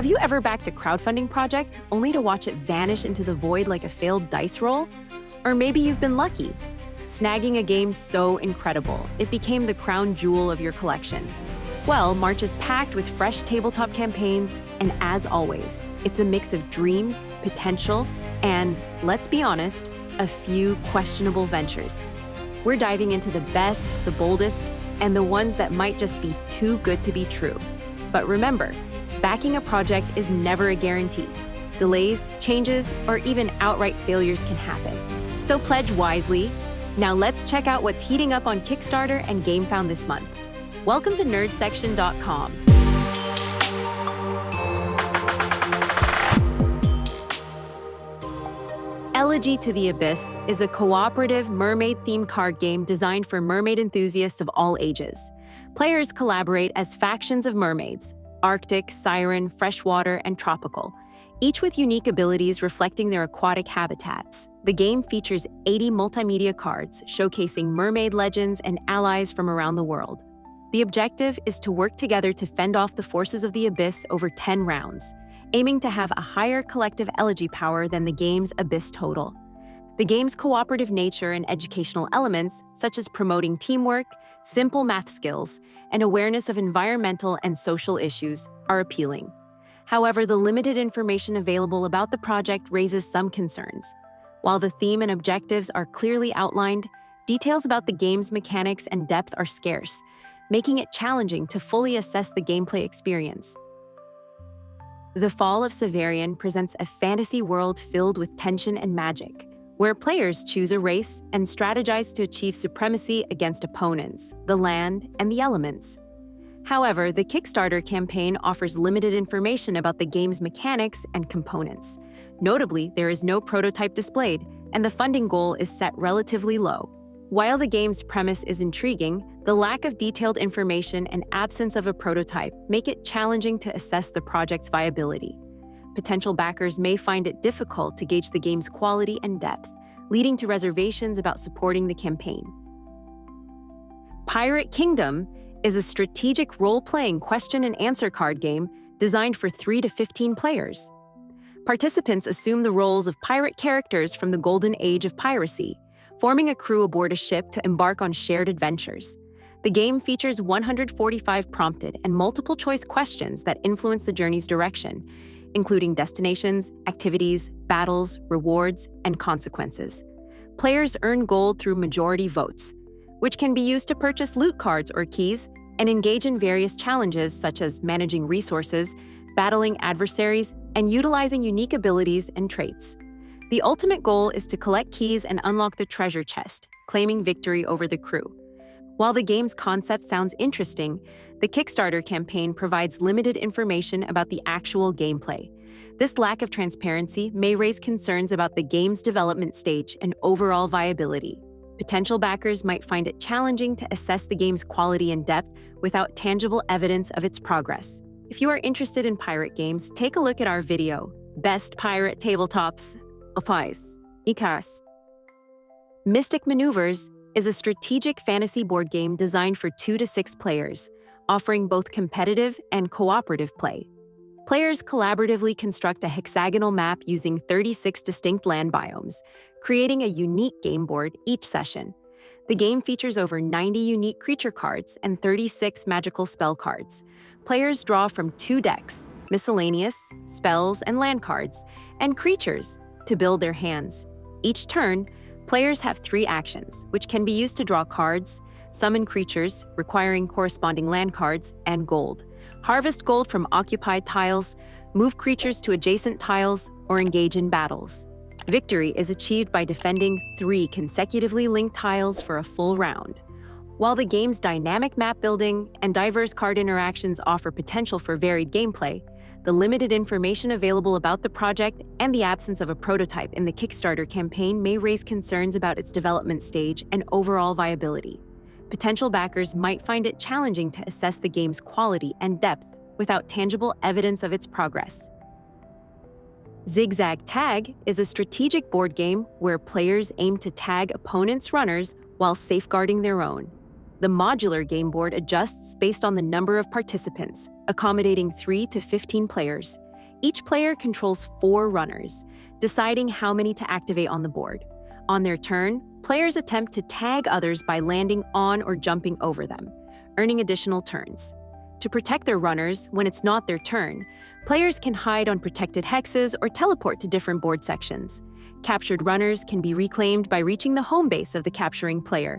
Have you ever backed a crowdfunding project only to watch it vanish into the void like a failed dice roll? Or maybe you've been lucky, snagging a game so incredible it became the crown jewel of your collection. Well, March is packed with fresh tabletop campaigns, and as always, it's a mix of dreams, potential, and, let's be honest, a few questionable ventures. We're diving into the best, the boldest, and the ones that might just be too good to be true. But remember, backing a project is never a guarantee. Delays, changes, or even outright failures can happen. So pledge wisely. Now let's check out what's heating up on Kickstarter and Gamefound this month. Welcome to nerdsection.com. Elegy to the Abyss is a cooperative mermaid-themed card game designed for mermaid enthusiasts of all ages. Players collaborate as factions of mermaids: Arctic, Siren, freshwater, and tropical, each with unique abilities reflecting their aquatic habitats. The game features 80 multimedia cards showcasing mermaid legends and allies from around the world. The objective is to work together to fend off the forces of the Abyss over 10 rounds, aiming to have a higher collective elegy power than the game's Abyss total. The game's cooperative nature and educational elements, such as promoting teamwork, simple math skills, and awareness of environmental and social issues, are appealing. However, the limited information available about the project raises some concerns. While the theme and objectives are clearly outlined, details about the game's mechanics and depth are scarce, making it challenging to fully assess the gameplay experience. The Fall of Savarion presents a fantasy world filled with tension and magic, where players choose a race and strategize to achieve supremacy against opponents, the land, and the elements. However, the Kickstarter campaign offers limited information about the game's mechanics and components. Notably, there is no prototype displayed, and the funding goal is set relatively low. While the game's premise is intriguing, the lack of detailed information and absence of a prototype make it challenging to assess the project's viability. Potential backers may find it difficult to gauge the game's quality and depth, leading to reservations about supporting the campaign. Pirate Kingdom is a strategic role-playing question-and-answer card game designed for 3 to 15 players. Participants assume the roles of pirate characters from the golden age of piracy, forming a crew aboard a ship to embark on shared adventures. The game features 145 prompted and multiple-choice questions that influence the journey's direction, including destinations, activities, battles, rewards, and consequences. Players earn gold through majority votes, which can be used to purchase loot cards or keys and engage in various challenges such as managing resources, battling adversaries, and utilizing unique abilities and traits. The ultimate goal is to collect keys and unlock the treasure chest, claiming victory over the crew. While the game's concept sounds interesting, the Kickstarter campaign provides limited information about the actual gameplay. This lack of transparency may raise concerns about the game's development stage and overall viability. Potential backers might find it challenging to assess the game's quality and depth without tangible evidence of its progress. If you are interested in pirate games, take a look at our video, Best Pirate Tabletops of Ice, Icarus. Mystic Maneuvers is a strategic fantasy board game designed for 2 to 6 players, offering both competitive and cooperative play. Players collaboratively construct a hexagonal map using 36 distinct land biomes, creating a unique game board each session. The game features over 90 unique creature cards and 36 magical spell cards. Players draw from 2 decks, miscellaneous, spells, and land cards, and creatures to build their hands. Each turn, players have 3 actions, which can be used to draw cards, summon creatures, requiring corresponding land cards, and gold. Harvest gold from occupied tiles, move creatures to adjacent tiles, or engage in battles. Victory is achieved by defending 3 consecutively linked tiles for a full round. While the game's dynamic map building and diverse card interactions offer potential for varied gameplay, the limited information available about the project and the absence of a prototype in the Kickstarter campaign may raise concerns about its development stage and overall viability. Potential backers might find it challenging to assess the game's quality and depth without tangible evidence of its progress. Zig Zag Tag is a strategic board game where players aim to tag opponents' runners while safeguarding their own. The modular game board adjusts based on the number of participants, accommodating 3 to 15 players. Each player controls 4 runners, deciding how many to activate on the board. On their turn, players attempt to tag others by landing on or jumping over them, earning additional turns. To protect their runners when it's not their turn, players can hide on protected hexes or teleport to different board sections. Captured runners can be reclaimed by reaching the home base of the capturing player.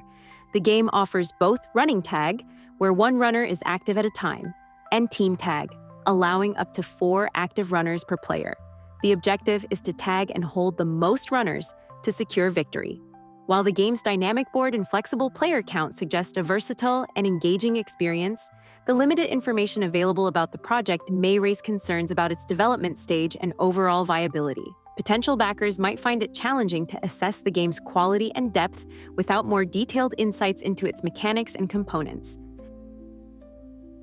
The game offers both running tag, where 1 runner is active at a time, and team tag, allowing up to 4 active runners per player. The objective is to tag and hold the most runners to secure victory. While the game's dynamic board and flexible player count suggest a versatile and engaging experience, the limited information available about the project may raise concerns about its development stage and overall viability. Potential backers might find it challenging to assess the game's quality and depth without more detailed insights into its mechanics and components.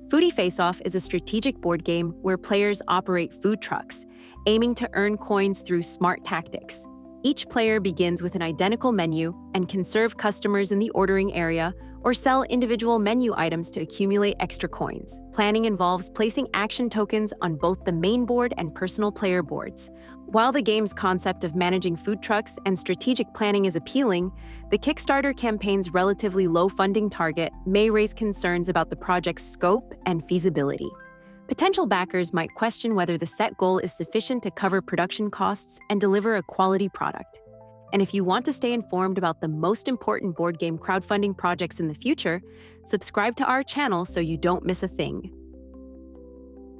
Foodie Face-off is a strategic board game where players operate food trucks, aiming to earn coins through smart tactics. Each player begins with an identical menu and can serve customers in the ordering area or sell individual menu items to accumulate extra coins. Planning involves placing action tokens on both the main board and personal player boards. While the game's concept of managing food trucks and strategic planning is appealing, the Kickstarter campaign's relatively low funding target may raise concerns about the project's scope and feasibility. Potential backers might question whether the set goal is sufficient to cover production costs and deliver a quality product. And if you want to stay informed about the most important board game crowdfunding projects in the future, subscribe to our channel so you don't miss a thing.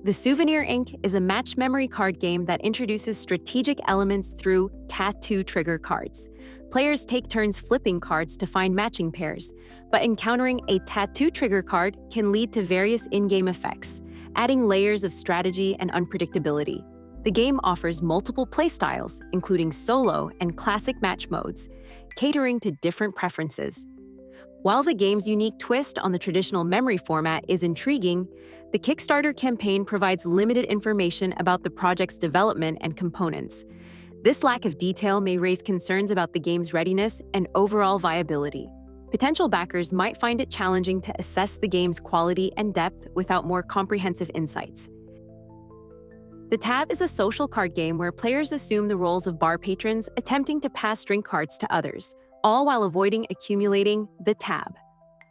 The Souvenir Ink is a match memory card game that introduces strategic elements through tattoo trigger cards. Players take turns flipping cards to find matching pairs, but encountering a tattoo trigger card can lead to various in-game effects, adding layers of strategy and unpredictability. The game offers multiple playstyles, including solo and classic match modes, catering to different preferences. While the game's unique twist on the traditional memory format is intriguing, the Kickstarter campaign provides limited information about the project's development and components. This lack of detail may raise concerns about the game's readiness and overall viability. Potential backers might find it challenging to assess the game's quality and depth without more comprehensive insights. The Tab is a social card game where players assume the roles of bar patrons attempting to pass drink cards to others, all while avoiding accumulating the tab.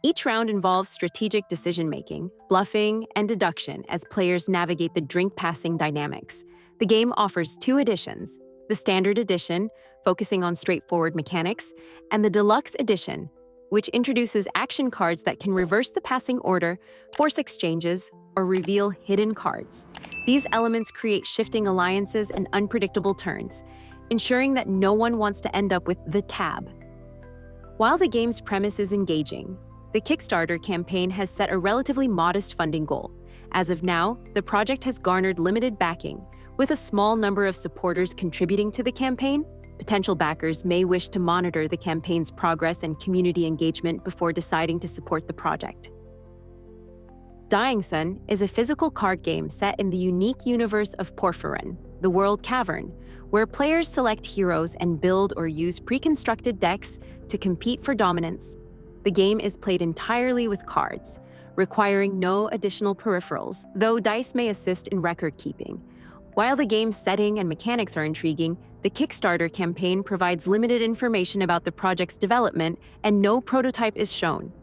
Each round involves strategic decision-making, bluffing, and deduction as players navigate the drink-passing dynamics. The game offers 2 editions: the Standard Edition, focusing on straightforward mechanics, and the Deluxe Edition, which introduces action cards that can reverse the passing order, force exchanges, or reveal hidden cards. These elements create shifting alliances and unpredictable turns, ensuring that no one wants to end up with the tab. While the game's premise is engaging, the Kickstarter campaign has set a relatively modest funding goal. As of now, the project has garnered limited backing, with a small number of supporters contributing to the campaign. Potential backers may wish to monitor the campaign's progress and community engagement before deciding to support the project. Dyingsun is a physical card game set in the unique universe of Porphyrin, the World Cavern, where players select heroes and build or use pre-constructed decks to compete for dominance. The game is played entirely with cards, requiring no additional peripherals, though dice may assist in record keeping. While the game's setting and mechanics are intriguing, the Kickstarter campaign provides limited information about the project's development and no prototype is shown.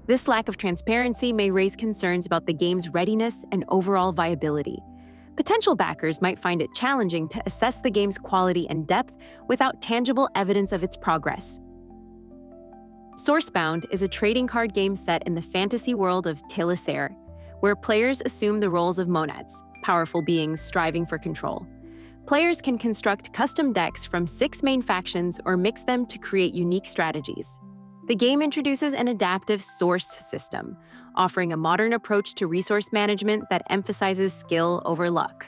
This lack of transparency may raise concerns about the game's readiness and overall viability. Potential backers might find it challenging to assess the game's quality and depth without tangible evidence of its progress. Sourcebound is a trading card game set in the fantasy world of Télissaire, where players assume the roles of monads, powerful beings striving for control. Players can construct custom decks from 6 main factions or mix them to create unique strategies. The game introduces an adaptive source system, offering a modern approach to resource management that emphasizes skill over luck.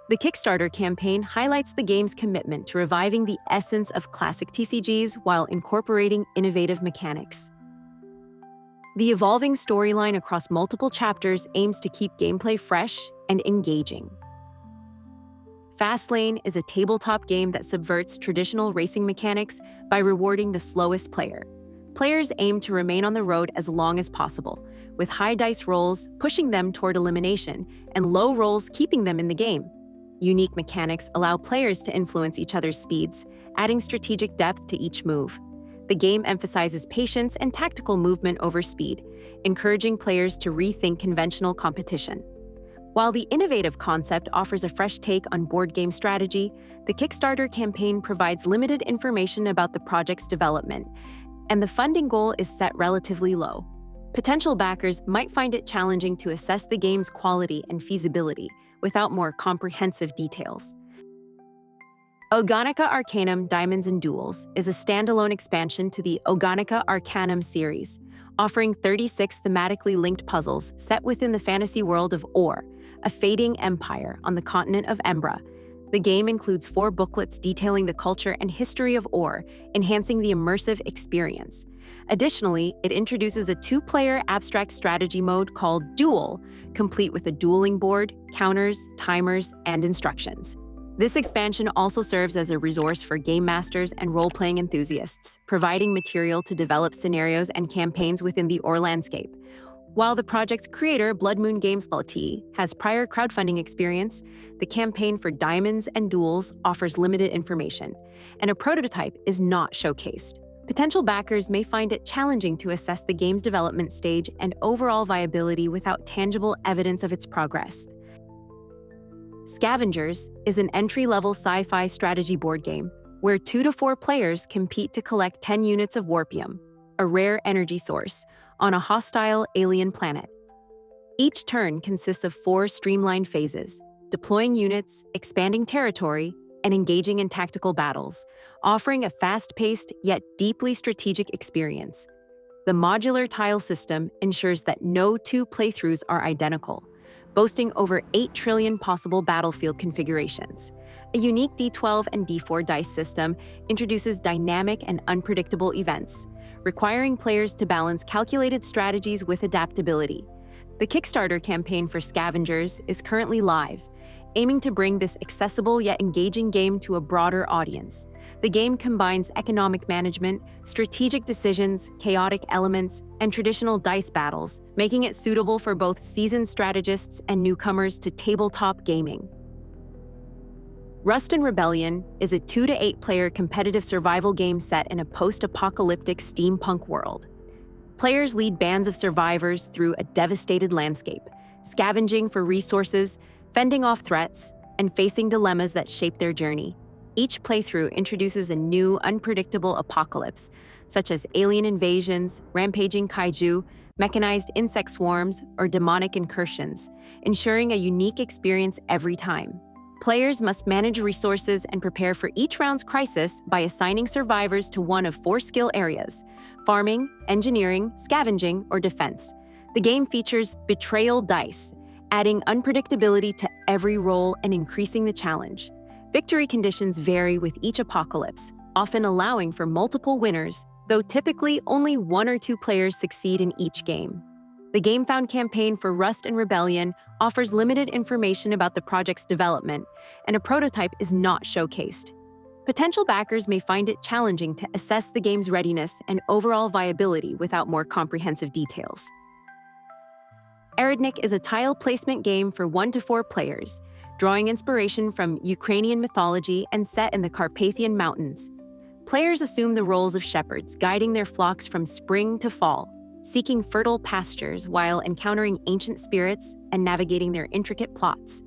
The Kickstarter campaign highlights the game's commitment to reviving the essence of classic TCGs while incorporating innovative mechanics. The evolving storyline across multiple chapters aims to keep gameplay fresh and engaging. Fastlane is a tabletop game that subverts traditional racing mechanics by rewarding the slowest player. Players aim to remain on the road as long as possible, with high dice rolls pushing them toward elimination and low rolls keeping them in the game. Unique mechanics allow players to influence each other's speeds, adding strategic depth to each move. The game emphasizes patience and tactical movement over speed, encouraging players to rethink conventional competition. While the innovative concept offers a fresh take on board game strategy, the Kickstarter campaign provides limited information about the project's development, and the funding goal is set relatively low. Potential backers might find it challenging to assess the game's quality and feasibility without more comprehensive details. Oganika Arcanum Diamonds and Duels is a standalone expansion to the Oganika Arcanum series, offering 36 thematically linked puzzles set within the fantasy world of Or, a fading empire on the continent of Embra. The game includes 4 booklets detailing the culture and history of Or, enhancing the immersive experience. Additionally, it introduces a 2-player abstract strategy mode called Duel, complete with a dueling board, counters, timers, and instructions. This expansion also serves as a resource for game masters and role-playing enthusiasts, providing material to develop scenarios and campaigns within the Or landscape. While the project's creator, Blood Moon Games LT, has prior crowdfunding experience, the campaign for Diamonds and Duels offers limited information, and a prototype is not showcased. Potential backers may find it challenging to assess the game's development stage and overall viability without tangible evidence of its progress. Scavengers is an entry-level sci-fi strategy board game where 2 to 4 players compete to collect 10 units of warpium, a rare energy source, on a hostile alien planet. Each turn consists of 4 streamlined phases: deploying units, expanding territory, and engaging in tactical battles, offering a fast-paced yet deeply strategic experience. The modular tile system ensures that no 2 playthroughs are identical, boasting over 8 trillion possible battlefield configurations. A unique D12 and D4 dice system introduces dynamic and unpredictable events, requiring players to balance calculated strategies with adaptability. The Kickstarter campaign for Scavengers is currently live, aiming to bring this accessible yet engaging game to a broader audience. The game combines economic management, strategic decisions, chaotic elements, and traditional dice battles, making it suitable for both seasoned strategists and newcomers to tabletop gaming. Rust and Rebellion is a 2 to 8 player competitive survival game set in a post-apocalyptic steampunk world. Players lead bands of survivors through a devastated landscape, scavenging for resources, fending off threats, and facing dilemmas that shape their journey. Each playthrough introduces a new, unpredictable apocalypse, such as alien invasions, rampaging kaiju, mechanized insect swarms, or demonic incursions, ensuring a unique experience every time. Players must manage resources and prepare for each round's crisis by assigning survivors to one of 4 skill areas: farming, engineering, scavenging, or defense. The game features betrayal dice, adding unpredictability to every roll and increasing the challenge. Victory conditions vary with each apocalypse, often allowing for multiple winners, though typically only 1 or 2 players succeed in each game. The Gamefound campaign for Rust and Rebellion offers limited information about the project's development, and a prototype is not showcased. Potential backers may find it challenging to assess the game's readiness and overall viability without more comprehensive details. Aridnyk is a tile placement game for 1 to 4 players, drawing inspiration from Ukrainian mythology and set in the Carpathian Mountains. Players assume the roles of shepherds, guiding their flocks from spring to fall, seeking fertile pastures while encountering ancient spirits and navigating their intricate plots.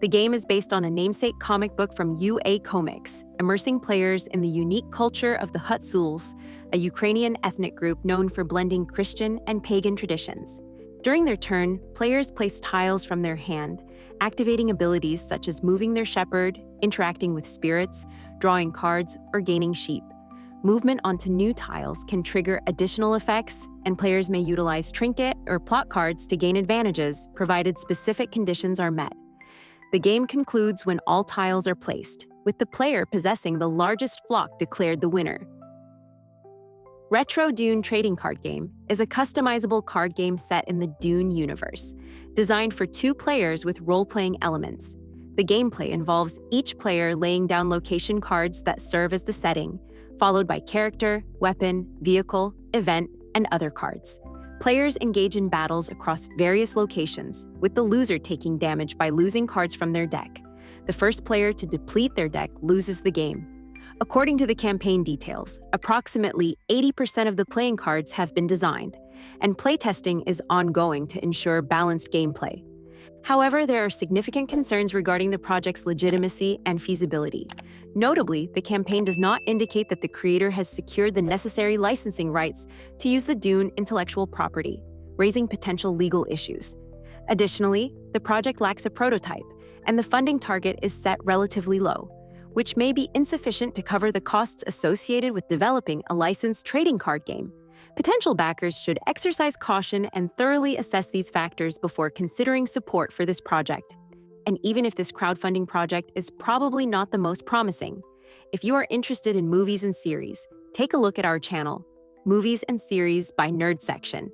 The game is based on a namesake comic book from UA Comics, immersing players in the unique culture of the Hutsuls, a Ukrainian ethnic group known for blending Christian and pagan traditions. During their turn, players place tiles from their hand, activating abilities such as moving their shepherd, interacting with spirits, drawing cards, or gaining sheep. Movement onto new tiles can trigger additional effects, and players may utilize trinket or plot cards to gain advantages, provided specific conditions are met. The game concludes when all tiles are placed, with the player possessing the largest flock declared the winner. Retro Dune Trading Card Game is a customizable card game set in the Dune universe, designed for 2 players with role-playing elements. The gameplay involves each player laying down location cards that serve as the setting, followed by character, weapon, vehicle, event, and other cards. Players engage in battles across various locations, with the loser taking damage by losing cards from their deck. The first player to deplete their deck loses the game. According to the campaign details, approximately 80% of the playing cards have been designed, and playtesting is ongoing to ensure balanced gameplay. However, there are significant concerns regarding the project's legitimacy and feasibility. Notably, the campaign does not indicate that the creator has secured the necessary licensing rights to use the Dune intellectual property, raising potential legal issues. Additionally, the project lacks a prototype, and the funding target is set relatively low, which may be insufficient to cover the costs associated with developing a licensed trading card game. Potential backers should exercise caution and thoroughly assess these factors before considering support for this project. And even if this crowdfunding project is probably not the most promising, if you are interested in movies and series, take a look at our channel, Movies and Series by Nerd Section.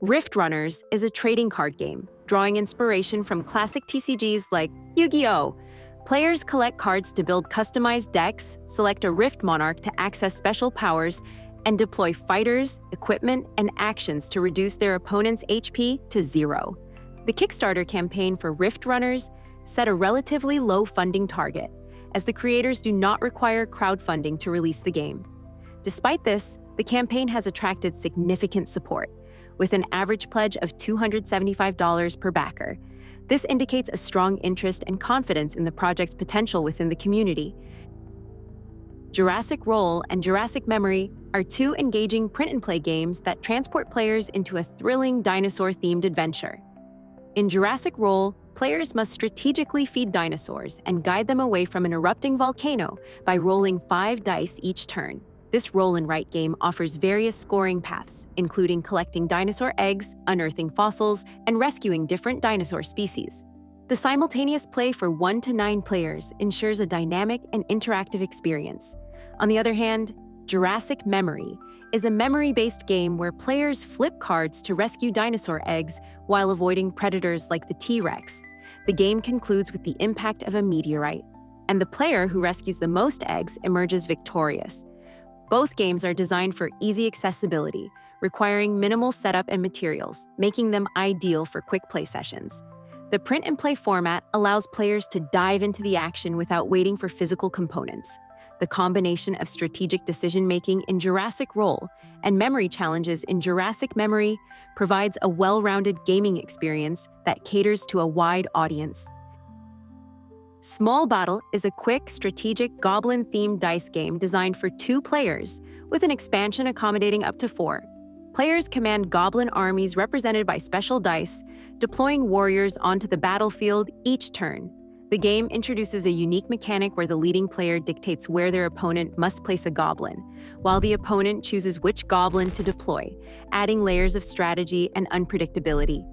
Rift Runners is a trading card game, drawing inspiration from classic TCGs like Yu-Gi-Oh! Players collect cards to build customized decks, select a Rift Monarch to access special powers, and deploy fighters, equipment, and actions to reduce their opponent's HP to 0. The Kickstarter campaign for Rift Runners set a relatively low funding target, as the creators do not require crowdfunding to release the game. Despite this, the campaign has attracted significant support, with an average pledge of $275 per backer. This indicates a strong interest and confidence in the project's potential within the community. Jurassic Roll and Jurassic Memory are two engaging print-and-play games that transport players into a thrilling dinosaur-themed adventure. In Jurassic Roll, players must strategically feed dinosaurs and guide them away from an erupting volcano by rolling 5 dice each turn. This roll-and-write game offers various scoring paths, including collecting dinosaur eggs, unearthing fossils, and rescuing different dinosaur species. The simultaneous play for 1 to 9 players ensures a dynamic and interactive experience. On the other hand, Jurassic Memory is a memory-based game where players flip cards to rescue dinosaur eggs while avoiding predators like the T-Rex. The game concludes with the impact of a meteorite, and the player who rescues the most eggs emerges victorious. Both games are designed for easy accessibility, requiring minimal setup and materials, making them ideal for quick play sessions. The print-and-play format allows players to dive into the action without waiting for physical components. The combination of strategic decision-making in Jurassic Roll and memory challenges in Jurassic Memory provides a well-rounded gaming experience that caters to a wide audience. Smol Batl is a quick, strategic, goblin-themed dice game designed for 2 players, with an expansion accommodating up to 4. Players command goblin armies represented by special dice, deploying warriors onto the battlefield each turn. The game introduces a unique mechanic where the leading player dictates where their opponent must place a goblin, while the opponent chooses which goblin to deploy, adding layers of strategy and unpredictability.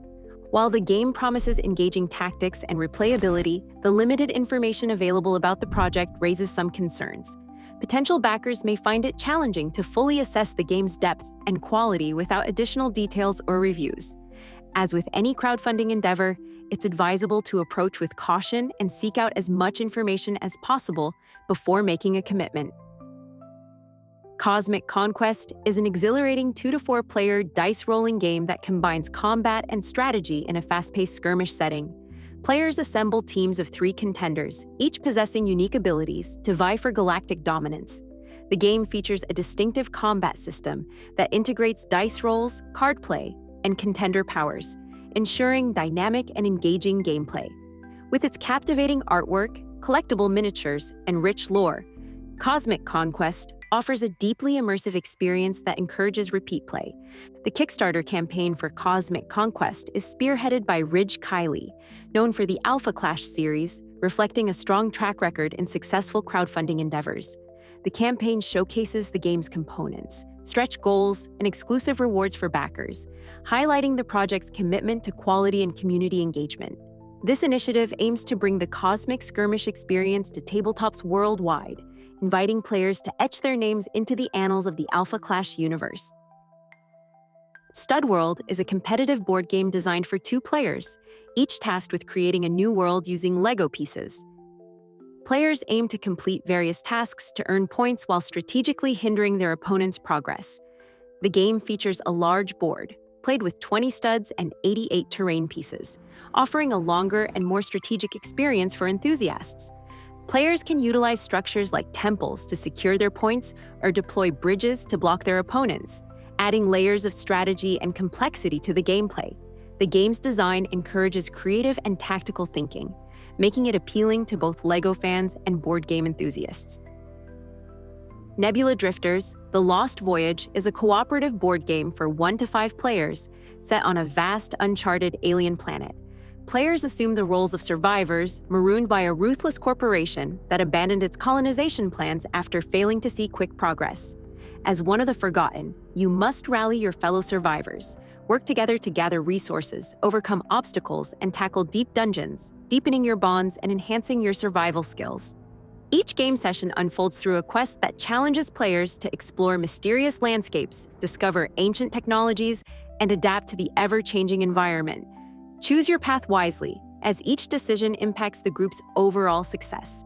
While the game promises engaging tactics and replayability, the limited information available about the project raises some concerns. Potential backers may find it challenging to fully assess the game's depth and quality without additional details or reviews. As with any crowdfunding endeavor, it's advisable to approach with caution and seek out as much information as possible before making a commitment. Cosmic Conquest is an exhilarating 2 to 4 player dice-rolling game that combines combat and strategy in a fast-paced skirmish setting. Players assemble teams of 3 contenders, each possessing unique abilities, to vie for galactic dominance. The game features a distinctive combat system that integrates dice rolls, card play, and contender powers, ensuring dynamic and engaging gameplay. With its captivating artwork, collectible miniatures, and rich lore, Cosmic Conquest offers a deeply immersive experience that encourages repeat play. The Kickstarter campaign for Cosmic Conquest is spearheaded by Ridge Kiley, known for the Alpha Clash series, reflecting a strong track record in successful crowdfunding endeavors. The campaign showcases the game's components, stretch goals, and exclusive rewards for backers, highlighting the project's commitment to quality and community engagement. This initiative aims to bring the Cosmic Skirmish experience to tabletops worldwide, inviting players to etch their names into the annals of the Alpha Clash universe. Stud World is a competitive board game designed for 2 players, each tasked with creating a new world using Lego pieces. Players aim to complete various tasks to earn points while strategically hindering their opponent's progress. The game features a large board, played with 20 studs and 88 terrain pieces, offering a longer and more strategic experience for enthusiasts. Players can utilize structures like temples to secure their points or deploy bridges to block their opponents, adding layers of strategy and complexity to the gameplay. The game's design encourages creative and tactical thinking, making it appealing to both LEGO fans and board game enthusiasts. Nebula Drifters: The Lost Voyage is a cooperative board game for 1 to 5 players set on a vast, uncharted alien planet. Players assume the roles of survivors marooned by a ruthless corporation that abandoned its colonization plans after failing to see quick progress. As one of the Forgotten, you must rally your fellow survivors, work together to gather resources, overcome obstacles, and tackle deep dungeons, deepening your bonds and enhancing your survival skills. Each game session unfolds through a quest that challenges players to explore mysterious landscapes, discover ancient technologies, and adapt to the ever-changing environment. Choose your path wisely, as each decision impacts the group's overall success.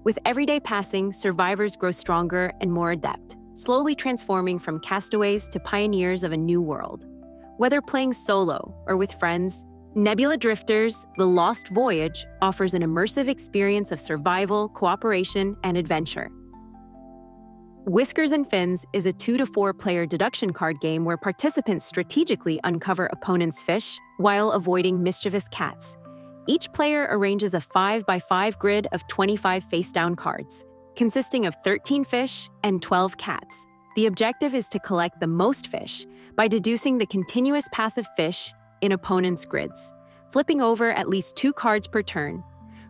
With every day passing, survivors grow stronger and more adept, slowly transforming from castaways to pioneers of a new world. Whether playing solo or with friends, Nebula Drifters: The Lost Voyage offers an immersive experience of survival, cooperation, and adventure. Whiskers and Fins is a 2 to 4 player deduction card game where participants strategically uncover opponents' fish while avoiding mischievous cats. Each player arranges a 5x5 grid of 25 face-down cards, consisting of 13 fish and 12 cats. The objective is to collect the most fish by deducing the continuous path of fish in opponents' grids, flipping over at least 2 cards per turn.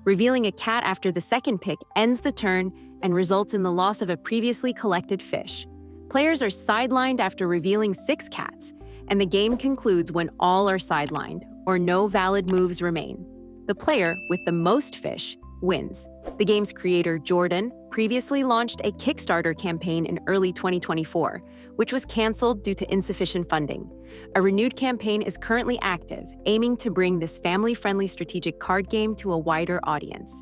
Revealing a cat after the second pick ends the turn and results in the loss of a previously collected fish. Players are sidelined after revealing 6 cats, and the game concludes when all are sidelined or no valid moves remain. The player with the most fish wins. The game's creator, Jordan, previously launched a Kickstarter campaign in early 2024, which was canceled due to insufficient funding. A renewed campaign is currently active, aiming to bring this family-friendly strategic card game to a wider audience.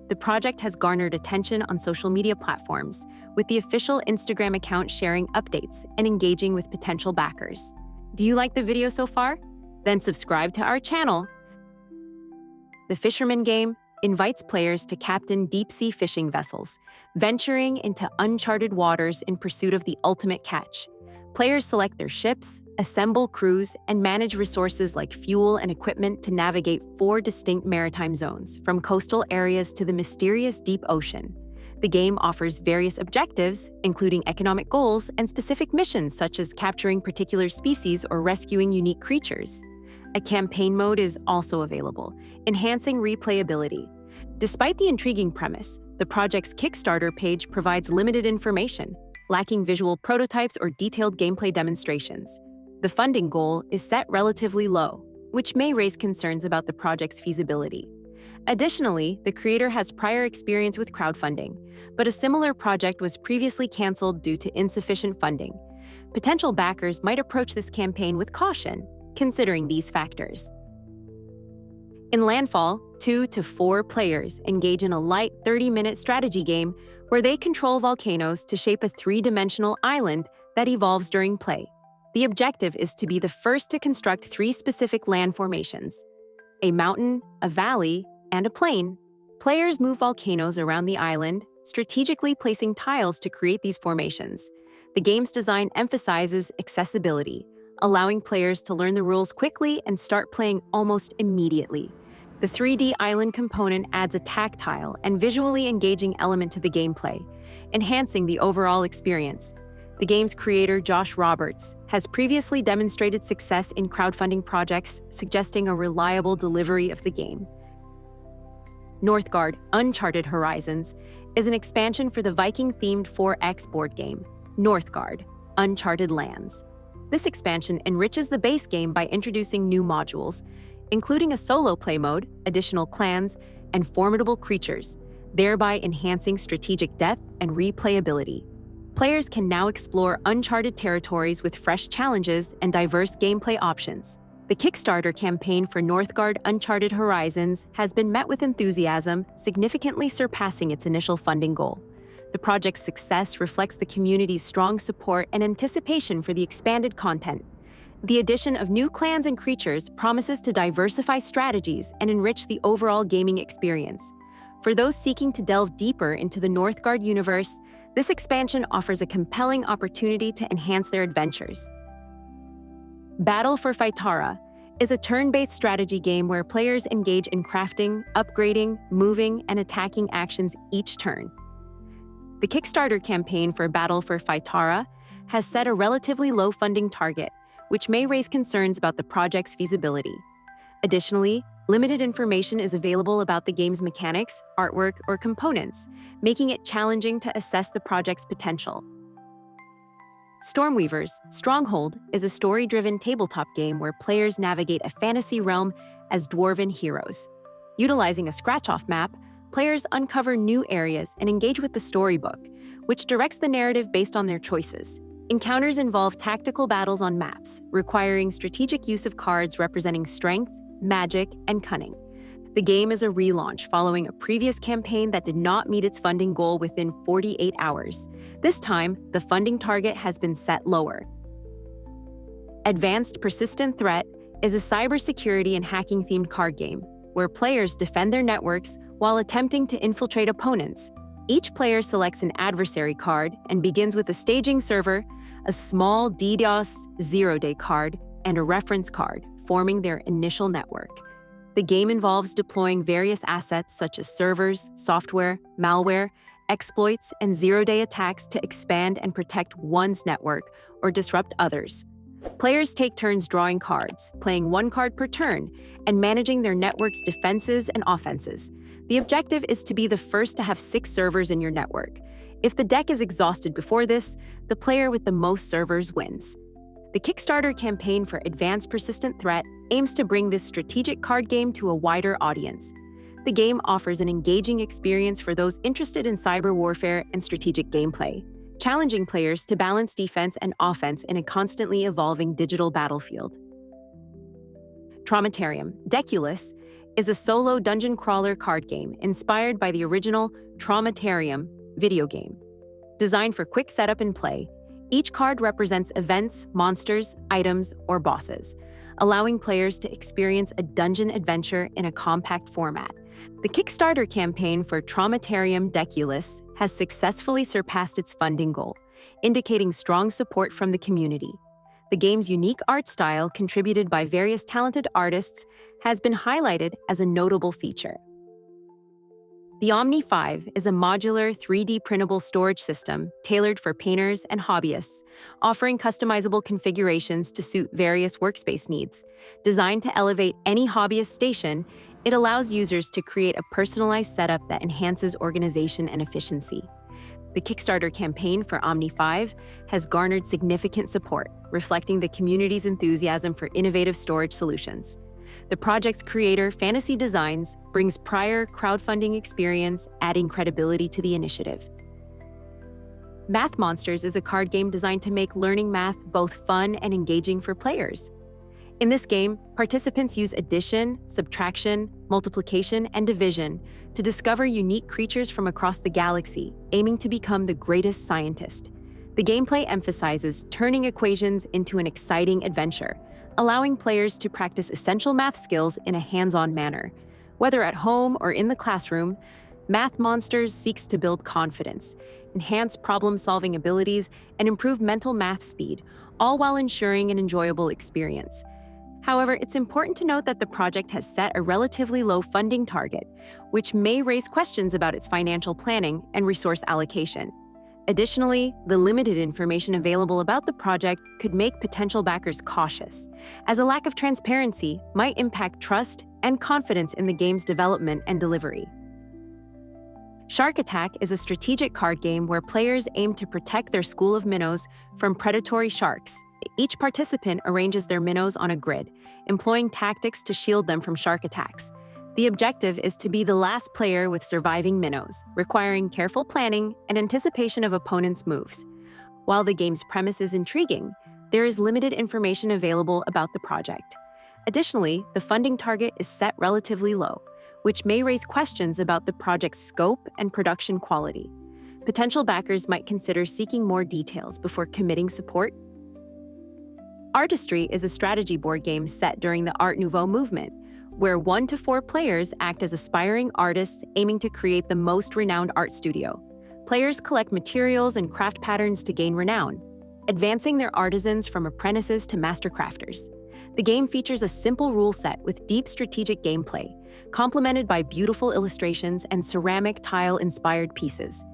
The project has garnered attention on social media platforms, with the official Instagram account sharing updates and engaging with potential backers. Do you like the video so far? Then subscribe to our channel. The Fisherman Game invites players to captain deep-sea fishing vessels, venturing into uncharted waters in pursuit of the ultimate catch. Players select their ships, assemble crews, and manage resources like fuel and equipment to navigate 4 distinct maritime zones, from coastal areas to the mysterious deep ocean. The game offers various objectives, including economic goals and specific missions such as capturing particular species or rescuing unique creatures. A campaign mode is also available, enhancing replayability. Despite the intriguing premise, the project's Kickstarter page provides limited information, lacking visual prototypes or detailed gameplay demonstrations. The funding goal is set relatively low, which may raise concerns about the project's feasibility. Additionally, the creator has prior experience with crowdfunding, but a similar project was previously canceled due to insufficient funding. Potential backers might approach this campaign with caution, considering these factors. In Landfall, 2 to 4 players engage in a light 30-minute strategy game where they control volcanoes to shape a 3-dimensional island that evolves during play. The objective is to be the first to construct 3 specific land formations: a mountain, a valley, and a plain. Players move volcanoes around the island, strategically placing tiles to create these formations. The game's design emphasizes accessibility, allowing players to learn the rules quickly and start playing almost immediately. The 3D island component adds a tactile and visually engaging element to the gameplay, enhancing the overall experience. The game's creator, Josh Roberts, has previously demonstrated success in crowdfunding projects, suggesting a reliable delivery of the game. Northgard: Uncharted Horizons is an expansion for the Viking-themed 4X board game, Northgard: Uncharted Lands. This expansion enriches the base game by introducing new modules, including a solo play mode, additional clans, and formidable creatures, thereby enhancing strategic depth and replayability. Players can now explore uncharted territories with fresh challenges and diverse gameplay options. The Kickstarter campaign for Northgard: Uncharted Horizons has been met with enthusiasm, significantly surpassing its initial funding goal. The project's success reflects the community's strong support and anticipation for the expanded content. The addition of new clans and creatures promises to diversify strategies and enrich the overall gaming experience. For those seeking to delve deeper into the Northgard universe, this expansion offers a compelling opportunity to enhance their adventures. Battle for Faytarra is a turn-based strategy game where players engage in crafting, upgrading, moving, and attacking actions each turn. The Kickstarter campaign for Battle for Faytarra has set a relatively low funding target, which may raise concerns about the project's feasibility. Additionally, limited information is available about the game's mechanics, artwork, or components, making it challenging to assess the project's potential. Stormweavers Stronghold is a story-driven tabletop game where players navigate a fantasy realm as dwarven heroes. Utilizing a scratch-off map, players uncover new areas and engage with the storybook, which directs the narrative based on their choices. Encounters involve tactical battles on maps, requiring strategic use of cards representing strength, magic, and cunning. The game is a relaunch following a previous campaign that did not meet its funding goal within 48 hours. This time, the funding target has been set lower. Advanced Persistent Threat is a cybersecurity and hacking-themed card game where players defend their networks while attempting to infiltrate opponents. Each player selects an adversary card and begins with a staging server, a small DDoS zero-day card, and a reference card, forming their initial network. The game involves deploying various assets such as servers, software, malware, exploits, and zero-day attacks to expand and protect one's network or disrupt others. Players take turns drawing cards, playing one card per turn, and managing their network's defenses and offenses. The objective is to be the first to have 6 servers in your network. If the deck is exhausted before this, the player with the most servers wins. The Kickstarter campaign for Advanced Persistent Threat aims to bring this strategic card game to a wider audience. The game offers an engaging experience for those interested in cyber warfare and strategic gameplay, challenging players to balance defense and offense in a constantly evolving digital battlefield. Traumatarium Deculus is a solo dungeon crawler card game inspired by the original Traumatarium video game. Designed for quick setup and play, each card represents events, monsters, items, or bosses, allowing players to experience a dungeon adventure in a compact format. The Kickstarter campaign for Traumatarium Deculus has successfully surpassed its funding goal, indicating strong support from the community. The game's unique art style, contributed by various talented artists, has been highlighted as a notable feature. The Omni 5 is a modular 3D printable storage system tailored for painters and hobbyists, offering customizable configurations to suit various workspace needs. Designed to elevate any hobbyist station, it allows users to create a personalized setup that enhances organization and efficiency. The Kickstarter campaign for Omni 5 has garnered significant support, reflecting the community's enthusiasm for innovative storage solutions. The project's creator, Fantasy Designs, brings prior crowdfunding experience, adding credibility to the initiative. Math Monsters is a card game designed to make learning math both fun and engaging for players. In this game, participants use addition, subtraction, multiplication, and division to discover unique creatures from across the galaxy, aiming to become the greatest scientist. The gameplay emphasizes turning equations into an exciting adventure, allowing players to practice essential math skills in a hands-on manner. Whether at home or in the classroom, Math Monsters seeks to build confidence, enhance problem-solving abilities, and improve mental math speed, all while ensuring an enjoyable experience. However, it's important to note that the project has set a relatively low funding target, which may raise questions about its financial planning and resource allocation. Additionally, the limited information available about the project could make potential backers cautious, as a lack of transparency might impact trust and confidence in the game's development and delivery. Shark Attack is a strategic card game where players aim to protect their school of minnows from predatory sharks. Each participant arranges their minnows on a grid, employing tactics to shield them from shark attacks. The objective is to be the last player with surviving minnows, requiring careful planning and anticipation of opponents' moves. While the game's premise is intriguing, there is limited information available about the project. Additionally, the funding target is set relatively low, which may raise questions about the project's scope and production quality. Potential backers might consider seeking more details before committing support. Artistry is a strategy board game set during the Art Nouveau movement, where 1 to 4 players act as aspiring artists aiming to create the most renowned art studio. Players collect materials and craft patterns to gain renown, advancing their artisans from apprentices to master crafters. The game features a simple rule set with deep strategic gameplay, complemented by beautiful illustrations and ceramic tile-inspired pieces.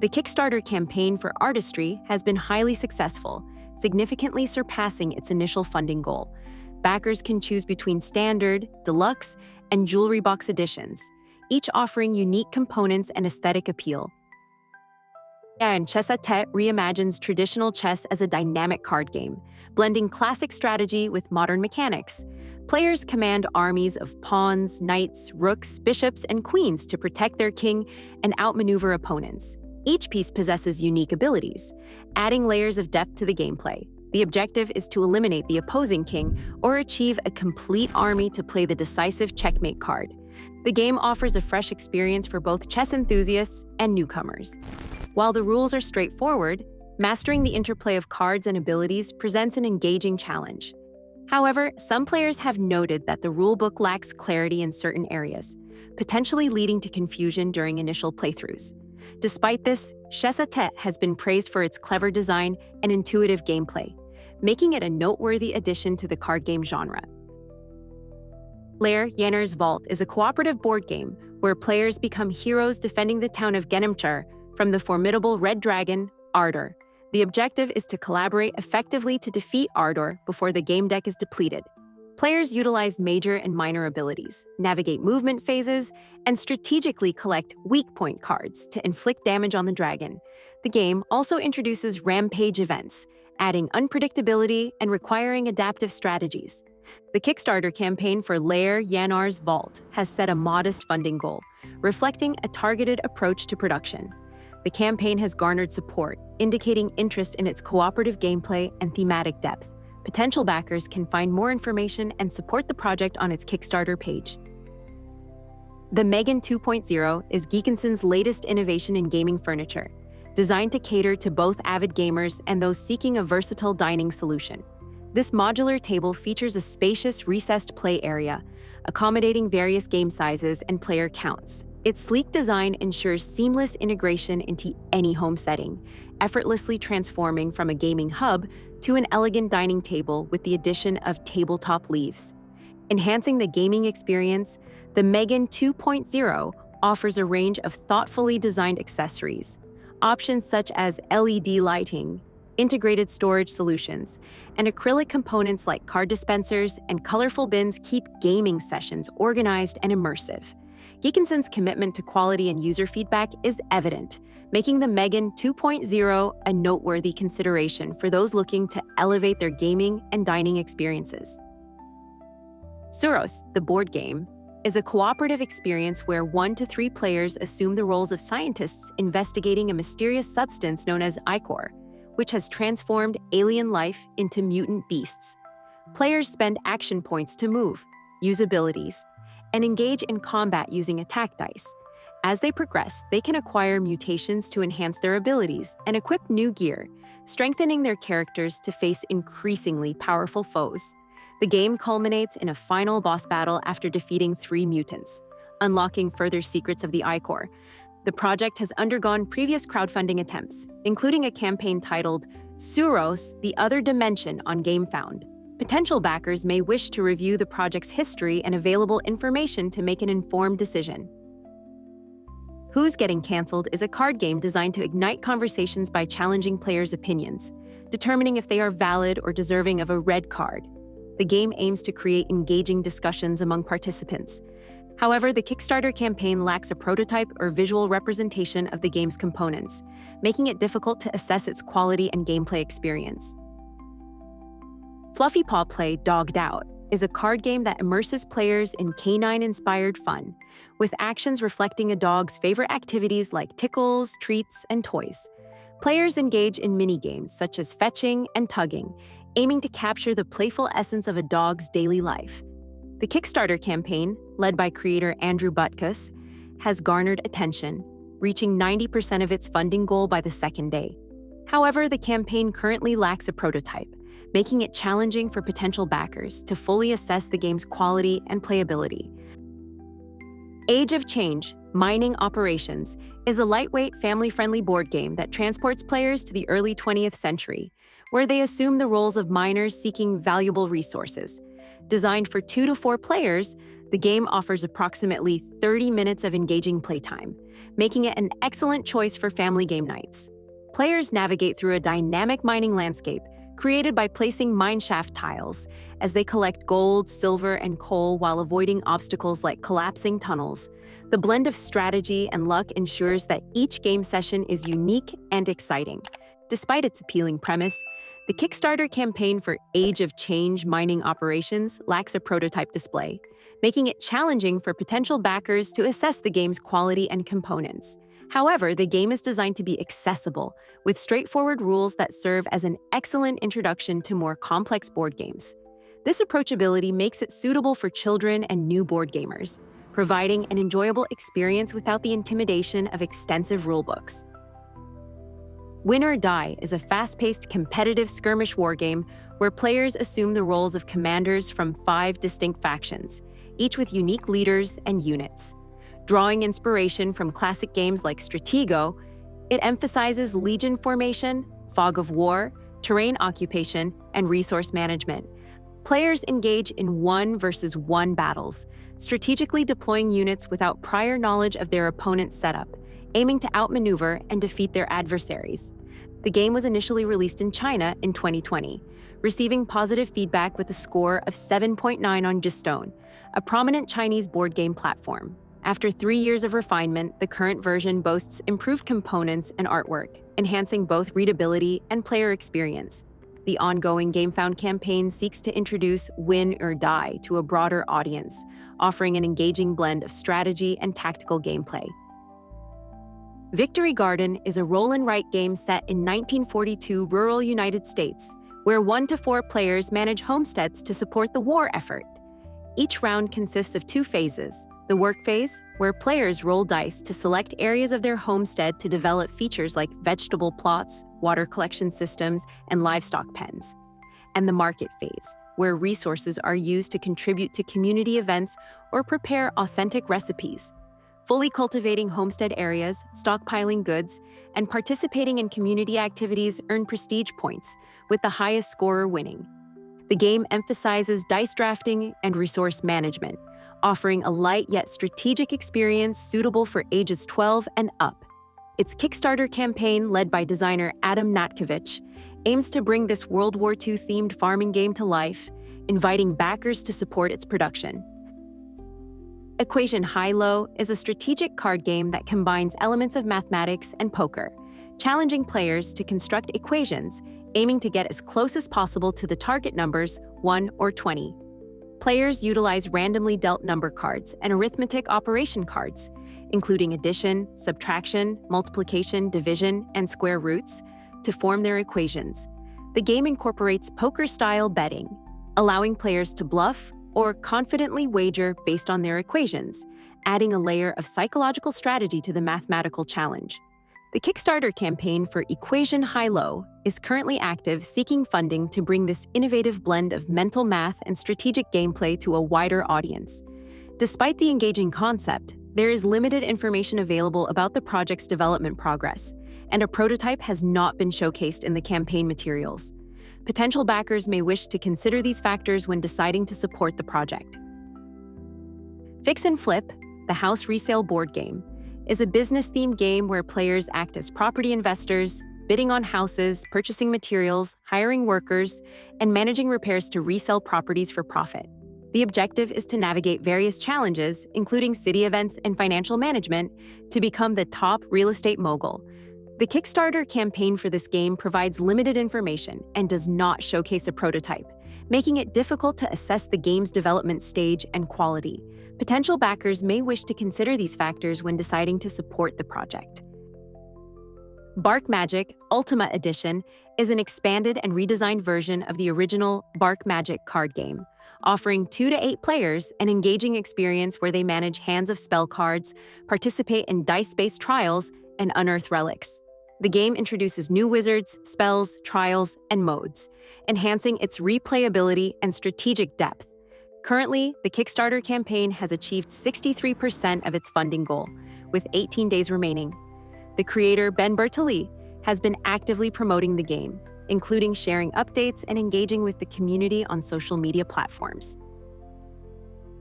The Kickstarter campaign for Artistry has been highly successful, significantly surpassing its initial funding goal. Backers can choose between standard, deluxe, and jewelry box editions, each offering unique components and aesthetic appeal. And Chess-à-Tête reimagines traditional chess as a dynamic card game, blending classic strategy with modern mechanics. Players command armies of pawns, knights, rooks, bishops, and queens to protect their king and outmaneuver opponents. Each piece possesses unique abilities, adding layers of depth to the gameplay. The objective is to eliminate the opposing king or achieve a complete army to play the decisive checkmate card. The game offers a fresh experience for both chess enthusiasts and newcomers. While the rules are straightforward, mastering the interplay of cards and abilities presents an engaging challenge. However, some players have noted that the rulebook lacks clarity in certain areas, potentially leading to confusion during initial playthroughs. Despite this, Chess-à-Tête has been praised for its clever design and intuitive gameplay, making it a noteworthy addition to the card game genre. Lair Yenner's Vault is a cooperative board game where players become heroes defending the town of Genimchar from the formidable Red Dragon, Ardor. The objective is to collaborate effectively to defeat Ardor before the game deck is depleted. Players utilize major and minor abilities, navigate movement phases, and strategically collect weak point cards to inflict damage on the dragon. The game also introduces rampage events, adding unpredictability and requiring adaptive strategies. The Kickstarter campaign for Lair Yenner's Vault has set a modest funding goal, reflecting a targeted approach to production. The campaign has garnered support, indicating interest in its cooperative gameplay and thematic depth. Potential backers can find more information and support the project on its Kickstarter page. The Megan 2.0 is Geekinsun's latest innovation in gaming furniture, designed to cater to both avid gamers and those seeking a versatile dining solution. This modular table features a spacious, recessed play area, accommodating various game sizes and player counts. Its sleek design ensures seamless integration into any home setting, effortlessly transforming from a gaming hub to an elegant dining table with the addition of tabletop leaves. Enhancing the gaming experience, the Megan 2.0 offers a range of thoughtfully designed accessories. Options such as LED lighting, integrated storage solutions, and acrylic components like card dispensers and colorful bins keep gaming sessions organized and immersive. Geekinsun's commitment to quality and user feedback is evident, making the Megan 2.0 a noteworthy consideration for those looking to elevate their gaming and dining experiences. Suros, the board game, is a cooperative experience where 1 to 3 players assume the roles of scientists investigating a mysterious substance known as ichor, which has transformed alien life into mutant beasts. Players spend action points to move, use abilities, and engage in combat using attack dice. As they progress, they can acquire mutations to enhance their abilities and equip new gear, strengthening their characters to face increasingly powerful foes. The game culminates in a final boss battle after defeating 3 mutants, unlocking further secrets of the ichor. The project has undergone previous crowdfunding attempts, including a campaign titled Suros, the Other Dimension on Gamefound. Potential backers may wish to review the project's history and available information to make an informed decision. Who's Getting Cancelled is a card game designed to ignite conversations by challenging players' opinions, determining if they are valid or deserving of a red card. The game aims to create engaging discussions among participants. However, the Kickstarter campaign lacks a prototype or visual representation of the game's components, making it difficult to assess its quality and gameplay experience. Fluffy Paw Play Dogged Out is a card game that immerses players in canine-inspired fun, with actions reflecting a dog's favorite activities like tickles, treats, and toys. Players engage in mini-games such as fetching and tugging, aiming to capture the playful essence of a dog's daily life. The Kickstarter campaign, led by creator Andrew Butkus, has garnered attention, reaching 90% of its funding goal by the second day. However, the campaign currently lacks a prototype, making it challenging for potential backers to fully assess the game's quality and playability. Age of Change: Mining Operations is a lightweight, family-friendly board game that transports players to the early 20th century, where they assume the roles of miners seeking valuable resources. Designed for 2 to 4 players, the game offers approximately 30 minutes of engaging playtime, making it an excellent choice for family game nights. Players navigate through a dynamic mining landscape created by placing mineshaft tiles as they collect gold, silver, and coal while avoiding obstacles like collapsing tunnels. The blend of strategy and luck ensures that each game session is unique and exciting. Despite its appealing premise, the Kickstarter campaign for Age of Change: Mining Operations lacks a prototype display, making it challenging for potential backers to assess the game's quality and components. However, the game is designed to be accessible, with straightforward rules that serve as an excellent introduction to more complex board games. This approachability makes it suitable for children and new board gamers, providing an enjoyable experience without the intimidation of extensive rulebooks. Win or Die is a fast-paced, competitive skirmish wargame where players assume the roles of commanders from 5 distinct factions, each with unique leaders and units. Drawing inspiration from classic games like Stratego, it emphasizes legion formation, fog of war, terrain occupation, and resource management. Players engage in 1 versus 1 battles, strategically deploying units without prior knowledge of their opponent's setup, aiming to outmaneuver and defeat their adversaries. The game was initially released in China in 2020, receiving positive feedback with a score of 7.9 on Gestone, a prominent Chinese board game platform. After 3 years of refinement, the current version boasts improved components and artwork, enhancing both readability and player experience. The ongoing Gamefound campaign seeks to introduce Win or Die to a broader audience, offering an engaging blend of strategy and tactical gameplay. Victory Garden is a roll-and-write game set in 1942 rural United States, where 1 to 4 players manage homesteads to support the war effort. Each round consists of 2 phases: the work phase, where players roll dice to select areas of their homestead to develop features like vegetable plots, water collection systems, and livestock pens; and the market phase, where resources are used to contribute to community events or prepare authentic recipes. Fully cultivating homestead areas, stockpiling goods, and participating in community activities earn prestige points, with the highest scorer winning. The game emphasizes dice drafting and resource management, offering a light yet strategic experience suitable for ages 12 and up. Its Kickstarter campaign, led by designer Adam Natkovich, aims to bring this World War II-themed farming game to life, inviting backers to support its production. Equation High-Low is a strategic card game that combines elements of mathematics and poker, challenging players to construct equations, aiming to get as close as possible to the target numbers 1 or 20. Players utilize randomly dealt number cards and arithmetic operation cards, including addition, subtraction, multiplication, division, and square roots, to form their equations. The game incorporates poker-style betting, allowing players to bluff or confidently wager based on their equations, adding a layer of psychological strategy to the mathematical challenge. The Kickstarter campaign for Equation High-Low is currently active, seeking funding to bring this innovative blend of mental math and strategic gameplay to a wider audience. Despite the engaging concept, there is limited information available about the project's development progress, and a prototype has not been showcased in the campaign materials. Potential backers may wish to consider these factors when deciding to support the project. Fix and Flip, the house resale board game, is a business-themed game where players act as property investors, bidding on houses, purchasing materials, hiring workers, and managing repairs to resell properties for profit. The objective is to navigate various challenges, including city events and financial management, to become the top real estate mogul. The Kickstarter campaign for this game provides limited information and does not showcase a prototype, making it difficult to assess the game's development stage and quality. Potential backers may wish to consider these factors when deciding to support the project. Bark Magic Ultima Edition is an expanded and redesigned version of the original Bark Magic card game, offering 2 to 8 players an engaging experience where they manage hands of spell cards, participate in dice-based trials, and unearth relics. The game introduces new wizards, spells, trials, and modes, enhancing its replayability and strategic depth. Currently, the Kickstarter campaign has achieved 63% of its funding goal, with 18 days remaining. The creator, Ben Bertoli, has been actively promoting the game, including sharing updates and engaging with the community on social media platforms.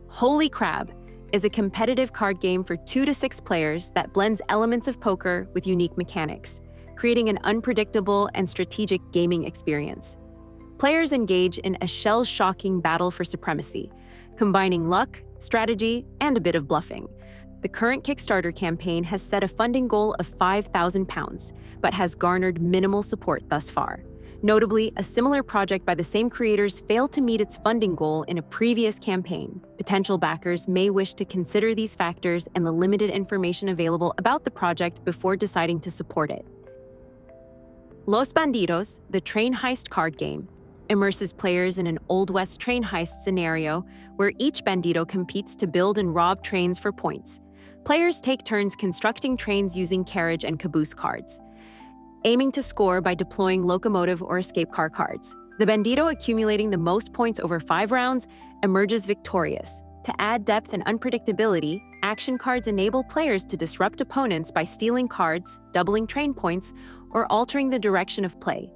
Holy Crab is a competitive card game for 2 to 6 players that blends elements of poker with unique mechanics, creating an unpredictable and strategic gaming experience. Players engage in a shell-shocking battle for supremacy, combining luck, strategy, and a bit of bluffing. The current Kickstarter campaign has set a funding goal of £5,000, but has garnered minimal support thus far. Notably, a similar project by the same creators failed to meet its funding goal in a previous campaign. Potential backers may wish to consider these factors and the limited information available about the project before deciding to support it. Los Bandidos, the train heist card game, immerses players in an Old West train heist scenario where each bandido competes to build and rob trains for points. Players take turns constructing trains using carriage and caboose cards, aiming to score by deploying locomotive or escape car cards. The bandido accumulating the most points over 5 rounds emerges victorious. To add depth and unpredictability, action cards enable players to disrupt opponents by stealing cards, doubling train points, or altering the direction of play.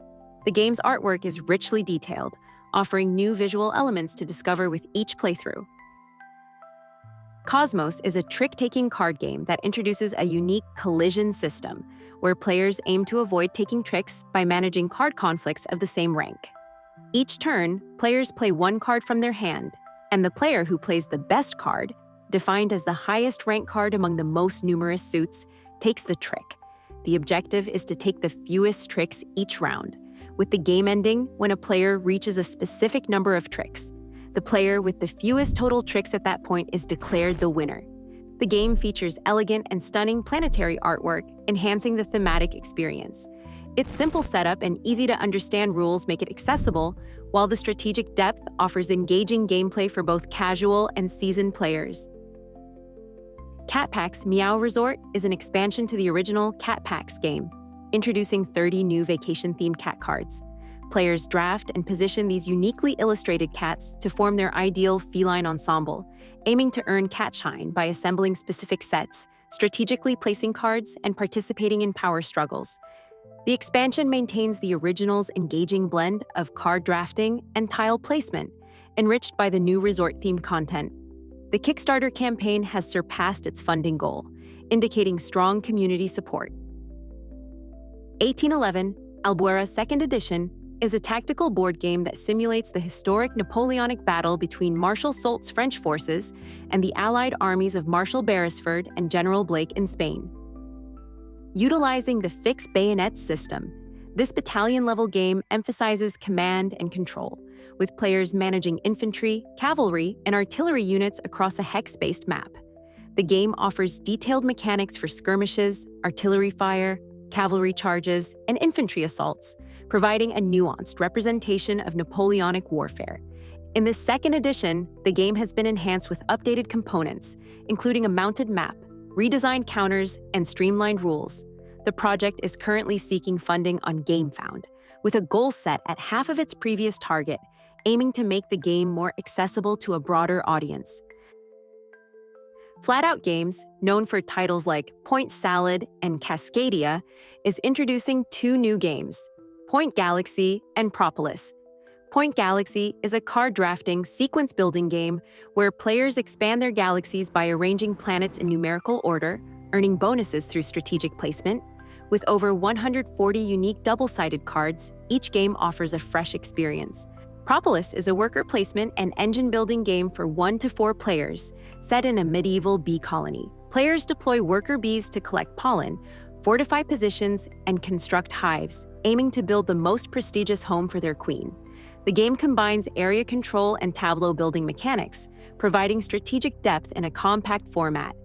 The game's artwork is richly detailed, offering new visual elements to discover with each playthrough. Cosmos is a trick-taking card game that introduces a unique collision system, where players aim to avoid taking tricks by managing card conflicts of the same rank. Each turn, players play 1 card from their hand, and the player who plays the best card, defined as the highest rank card among the most numerous suits, takes the trick. The objective is to take the fewest tricks each round, with the game ending when a player reaches a specific number of tricks. The player with the fewest total tricks at that point is declared the winner. The game features elegant and stunning planetary artwork, enhancing the thematic experience. Its simple setup and easy-to-understand rules make it accessible, while the strategic depth offers engaging gameplay for both casual and seasoned players. Cat Pack's Meow Resort is an expansion to the original Cat Packs game, introducing 30 new vacation-themed cat cards. Players draft and position these uniquely illustrated cats to form their ideal feline ensemble, aiming to earn cat shine by assembling specific sets, strategically placing cards, and participating in power struggles. The expansion maintains the original's engaging blend of card drafting and tile placement, enriched by the new resort-themed content. The Kickstarter campaign has surpassed its funding goal, indicating strong community support. 1811, Albuera 2nd Edition, is a tactical board game that simulates the historic Napoleonic battle between Marshal Soult's French forces and the allied armies of Marshal Beresford and General Blake in Spain. Utilizing the fixed bayonet system, this battalion-level game emphasizes command and control, with players managing infantry, cavalry, and artillery units across a hex-based map. The game offers detailed mechanics for skirmishes, artillery fire, cavalry charges, and infantry assaults, providing a nuanced representation of Napoleonic warfare. In this 2nd edition, the game has been enhanced with updated components, including a mounted map, redesigned counters, and streamlined rules. The project is currently seeking funding on Gamefound, with a goal set at half of its previous target, aiming to make the game more accessible to a broader audience. Flat Out Games, known for titles like Point Salad and Cascadia, is introducing 2 new games, Point Galaxy and Propolis. Point Galaxy is a card drafting, sequence-building game where players expand their galaxies by arranging planets in numerical order, earning bonuses through strategic placement. With over 140 unique double-sided cards, each game offers a fresh experience. Propolis is a worker placement and engine-building game for 1 to 4 players, set in a medieval bee colony. Players deploy worker bees to collect pollen, fortify positions, and construct hives, aiming to build the most prestigious home for their queen. The game combines area control and tableau building mechanics, providing strategic depth in a compact format.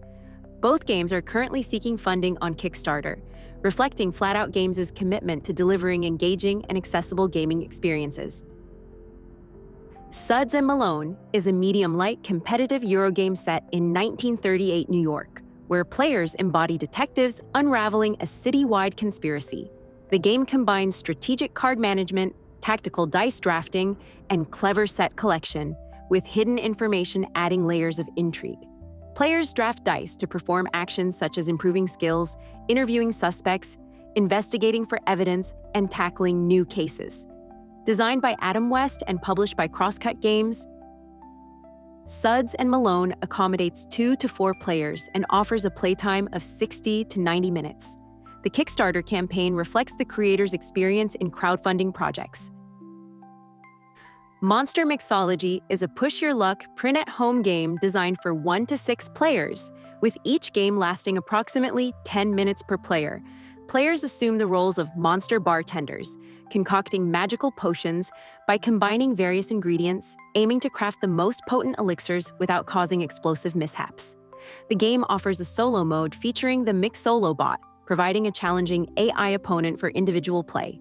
Both games are currently seeking funding on Kickstarter, reflecting Flat Out Games' commitment to delivering engaging and accessible gaming experiences. Sudds Malone is a medium-light competitive Eurogame set in 1938 New York, where players embody detectives unraveling a city-wide conspiracy. The game combines strategic card management, tactical dice drafting, and clever set collection, with hidden information adding layers of intrigue. Players draft dice to perform actions such as improving skills, interviewing suspects, investigating for evidence, and tackling new cases. Designed by Adam West and published by Crosscut Games, Sudds Malone accommodates 2 to 4 players and offers a playtime of 60 to 90 minutes. The Kickstarter campaign reflects the creator's experience in crowdfunding projects. Monster Mixology is a push-your-luck, print-at-home game designed for 1 to 6 players, with each game lasting approximately 10 minutes per player. Players assume the roles of monster bartenders, concocting magical potions by combining various ingredients, aiming to craft the most potent elixirs without causing explosive mishaps. The game offers a solo mode featuring the Mixolo bot, providing a challenging AI opponent for individual play.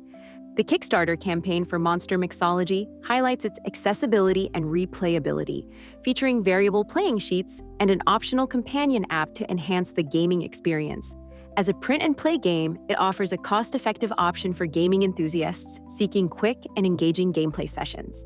The Kickstarter campaign for Monster Mixology highlights its accessibility and replayability, featuring variable playing sheets and an optional companion app to enhance the gaming experience. As a print-and-play game, it offers a cost-effective option for gaming enthusiasts seeking quick and engaging gameplay sessions.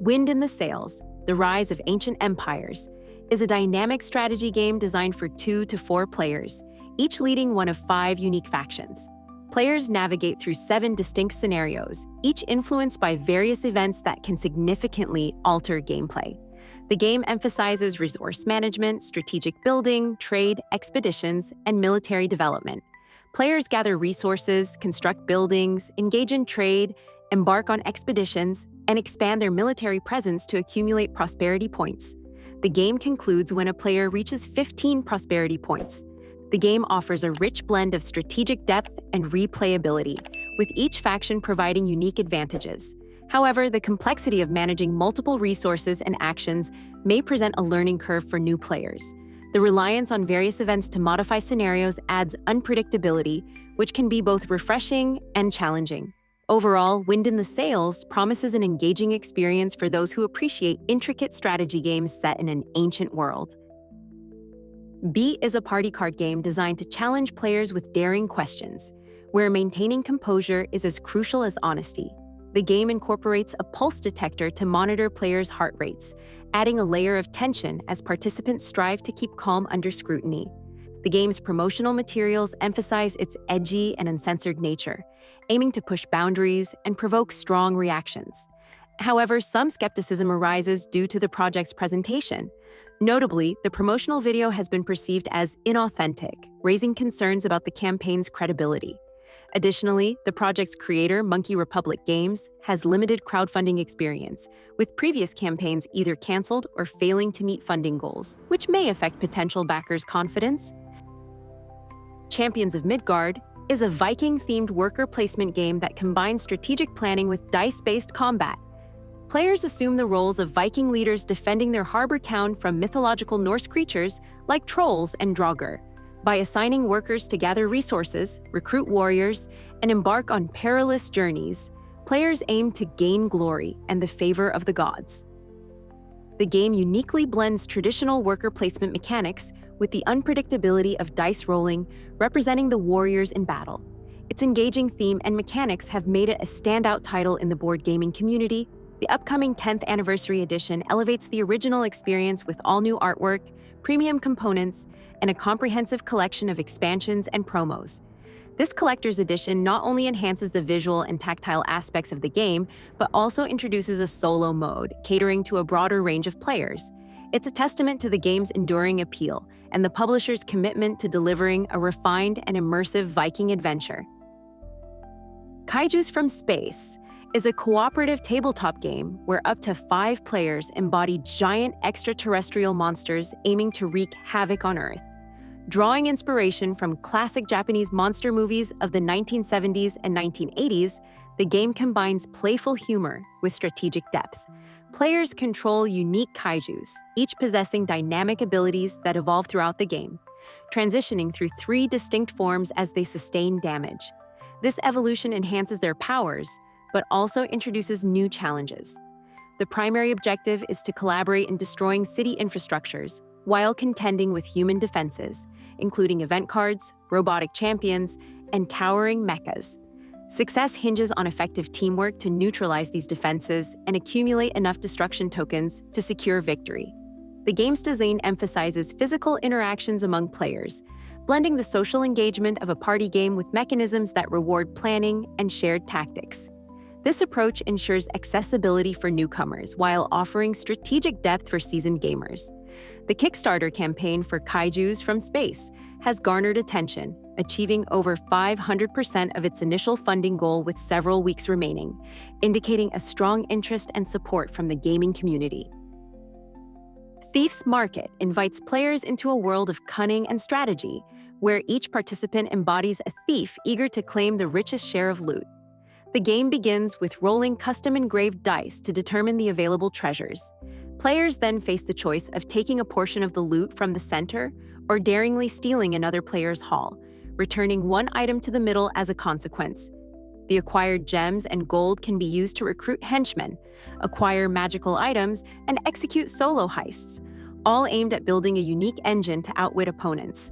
Wind in the Sails: The Rise of Ancient Empires is a dynamic strategy game designed for 2 to 4 players, each leading one of 5 unique factions. Players navigate through 7 distinct scenarios, each influenced by various events that can significantly alter gameplay. The game emphasizes resource management, strategic building, trade, expeditions, and military development. Players gather resources, construct buildings, engage in trade, embark on expeditions, and expand their military presence to accumulate prosperity points. The game concludes when a player reaches 15 prosperity points. The game offers a rich blend of strategic depth and replayability, with each faction providing unique advantages. However, the complexity of managing multiple resources and actions may present a learning curve for new players. The reliance on various events to modify scenarios adds unpredictability, which can be both refreshing and challenging. Overall, Wind in the Sails promises an engaging experience for those who appreciate intricate strategy games set in an ancient world. Beat is a party card game designed to challenge players with daring questions, where maintaining composure is as crucial as honesty. The game incorporates a pulse detector to monitor players' heart rates, adding a layer of tension as participants strive to keep calm under scrutiny. The game's promotional materials emphasize its edgy and uncensored nature, aiming to push boundaries and provoke strong reactions. However, some skepticism arises due to the project's presentation. Notably, the promotional video has been perceived as inauthentic, raising concerns about the campaign's credibility. Additionally, the project's creator, Monkey Republic Games, has limited crowdfunding experience, with previous campaigns either canceled or failing to meet funding goals, which may affect potential backers' confidence. Champions of Midgard is a Viking-themed worker placement game that combines strategic planning with dice-based combat. Players assume the roles of Viking leaders defending their harbor town from mythological Norse creatures like trolls and draugr. By assigning workers to gather resources, recruit warriors, and embark on perilous journeys, players aim to gain glory and the favor of the gods. The game uniquely blends traditional worker placement mechanics with the unpredictability of dice rolling, representing the warriors in battle. Its engaging theme and mechanics have made it a standout title in the board gaming community. The upcoming 10th anniversary edition elevates the original experience with all new artwork, premium components, and a comprehensive collection of expansions and promos. This collector's edition not only enhances the visual and tactile aspects of the game, but also introduces a solo mode, catering to a broader range of players. It's a testament to the game's enduring appeal and the publisher's commitment to delivering a refined and immersive Viking adventure. Kaijus from Space is a cooperative tabletop game where up to 5 players embody giant extraterrestrial monsters aiming to wreak havoc on Earth. Drawing inspiration from classic Japanese monster movies of the 1970s and 1980s, the game combines playful humor with strategic depth. Players control unique kaijus, each possessing dynamic abilities that evolve throughout the game, transitioning through 3 distinct forms as they sustain damage. This evolution enhances their powers, but also introduces new challenges. The primary objective is to collaborate in destroying city infrastructures, while contending with human defenses, including event cards, robotic champions, and towering mechas. Success hinges on effective teamwork to neutralize these defenses and accumulate enough destruction tokens to secure victory. The game's design emphasizes physical interactions among players, blending the social engagement of a party game with mechanisms that reward planning and shared tactics. This approach ensures accessibility for newcomers while offering strategic depth for seasoned gamers. The Kickstarter campaign for Kaijus from Space has garnered attention, achieving over 500% of its initial funding goal with several weeks remaining, indicating a strong interest and support from the gaming community. Thief's Market invites players into a world of cunning and strategy, where each participant embodies a thief eager to claim the richest share of loot. The game begins with rolling custom-engraved dice to determine the available treasures. Players then face the choice of taking a portion of the loot from the center or daringly stealing another player's haul, returning one item to the middle as a consequence. The acquired gems and gold can be used to recruit henchmen, acquire magical items, and execute solo heists, all aimed at building a unique engine to outwit opponents.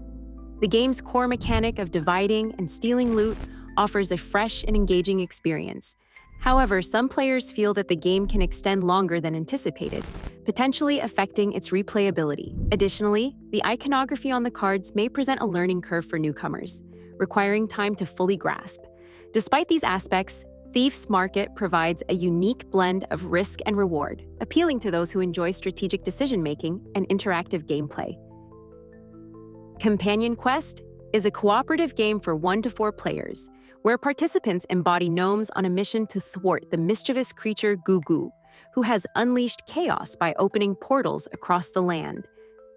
The game's core mechanic of dividing and stealing loot offers a fresh and engaging experience. However, some players feel that the game can extend longer than anticipated, potentially affecting its replayability. Additionally, the iconography on the cards may present a learning curve for newcomers, requiring time to fully grasp. Despite these aspects, Thief's Market provides a unique blend of risk and reward, appealing to those who enjoy strategic decision-making and interactive gameplay. Companion Quest is a cooperative game for 1 to 4 players, where participants embody gnomes on a mission to thwart the mischievous creature Gugu, who has unleashed chaos by opening portals across the land.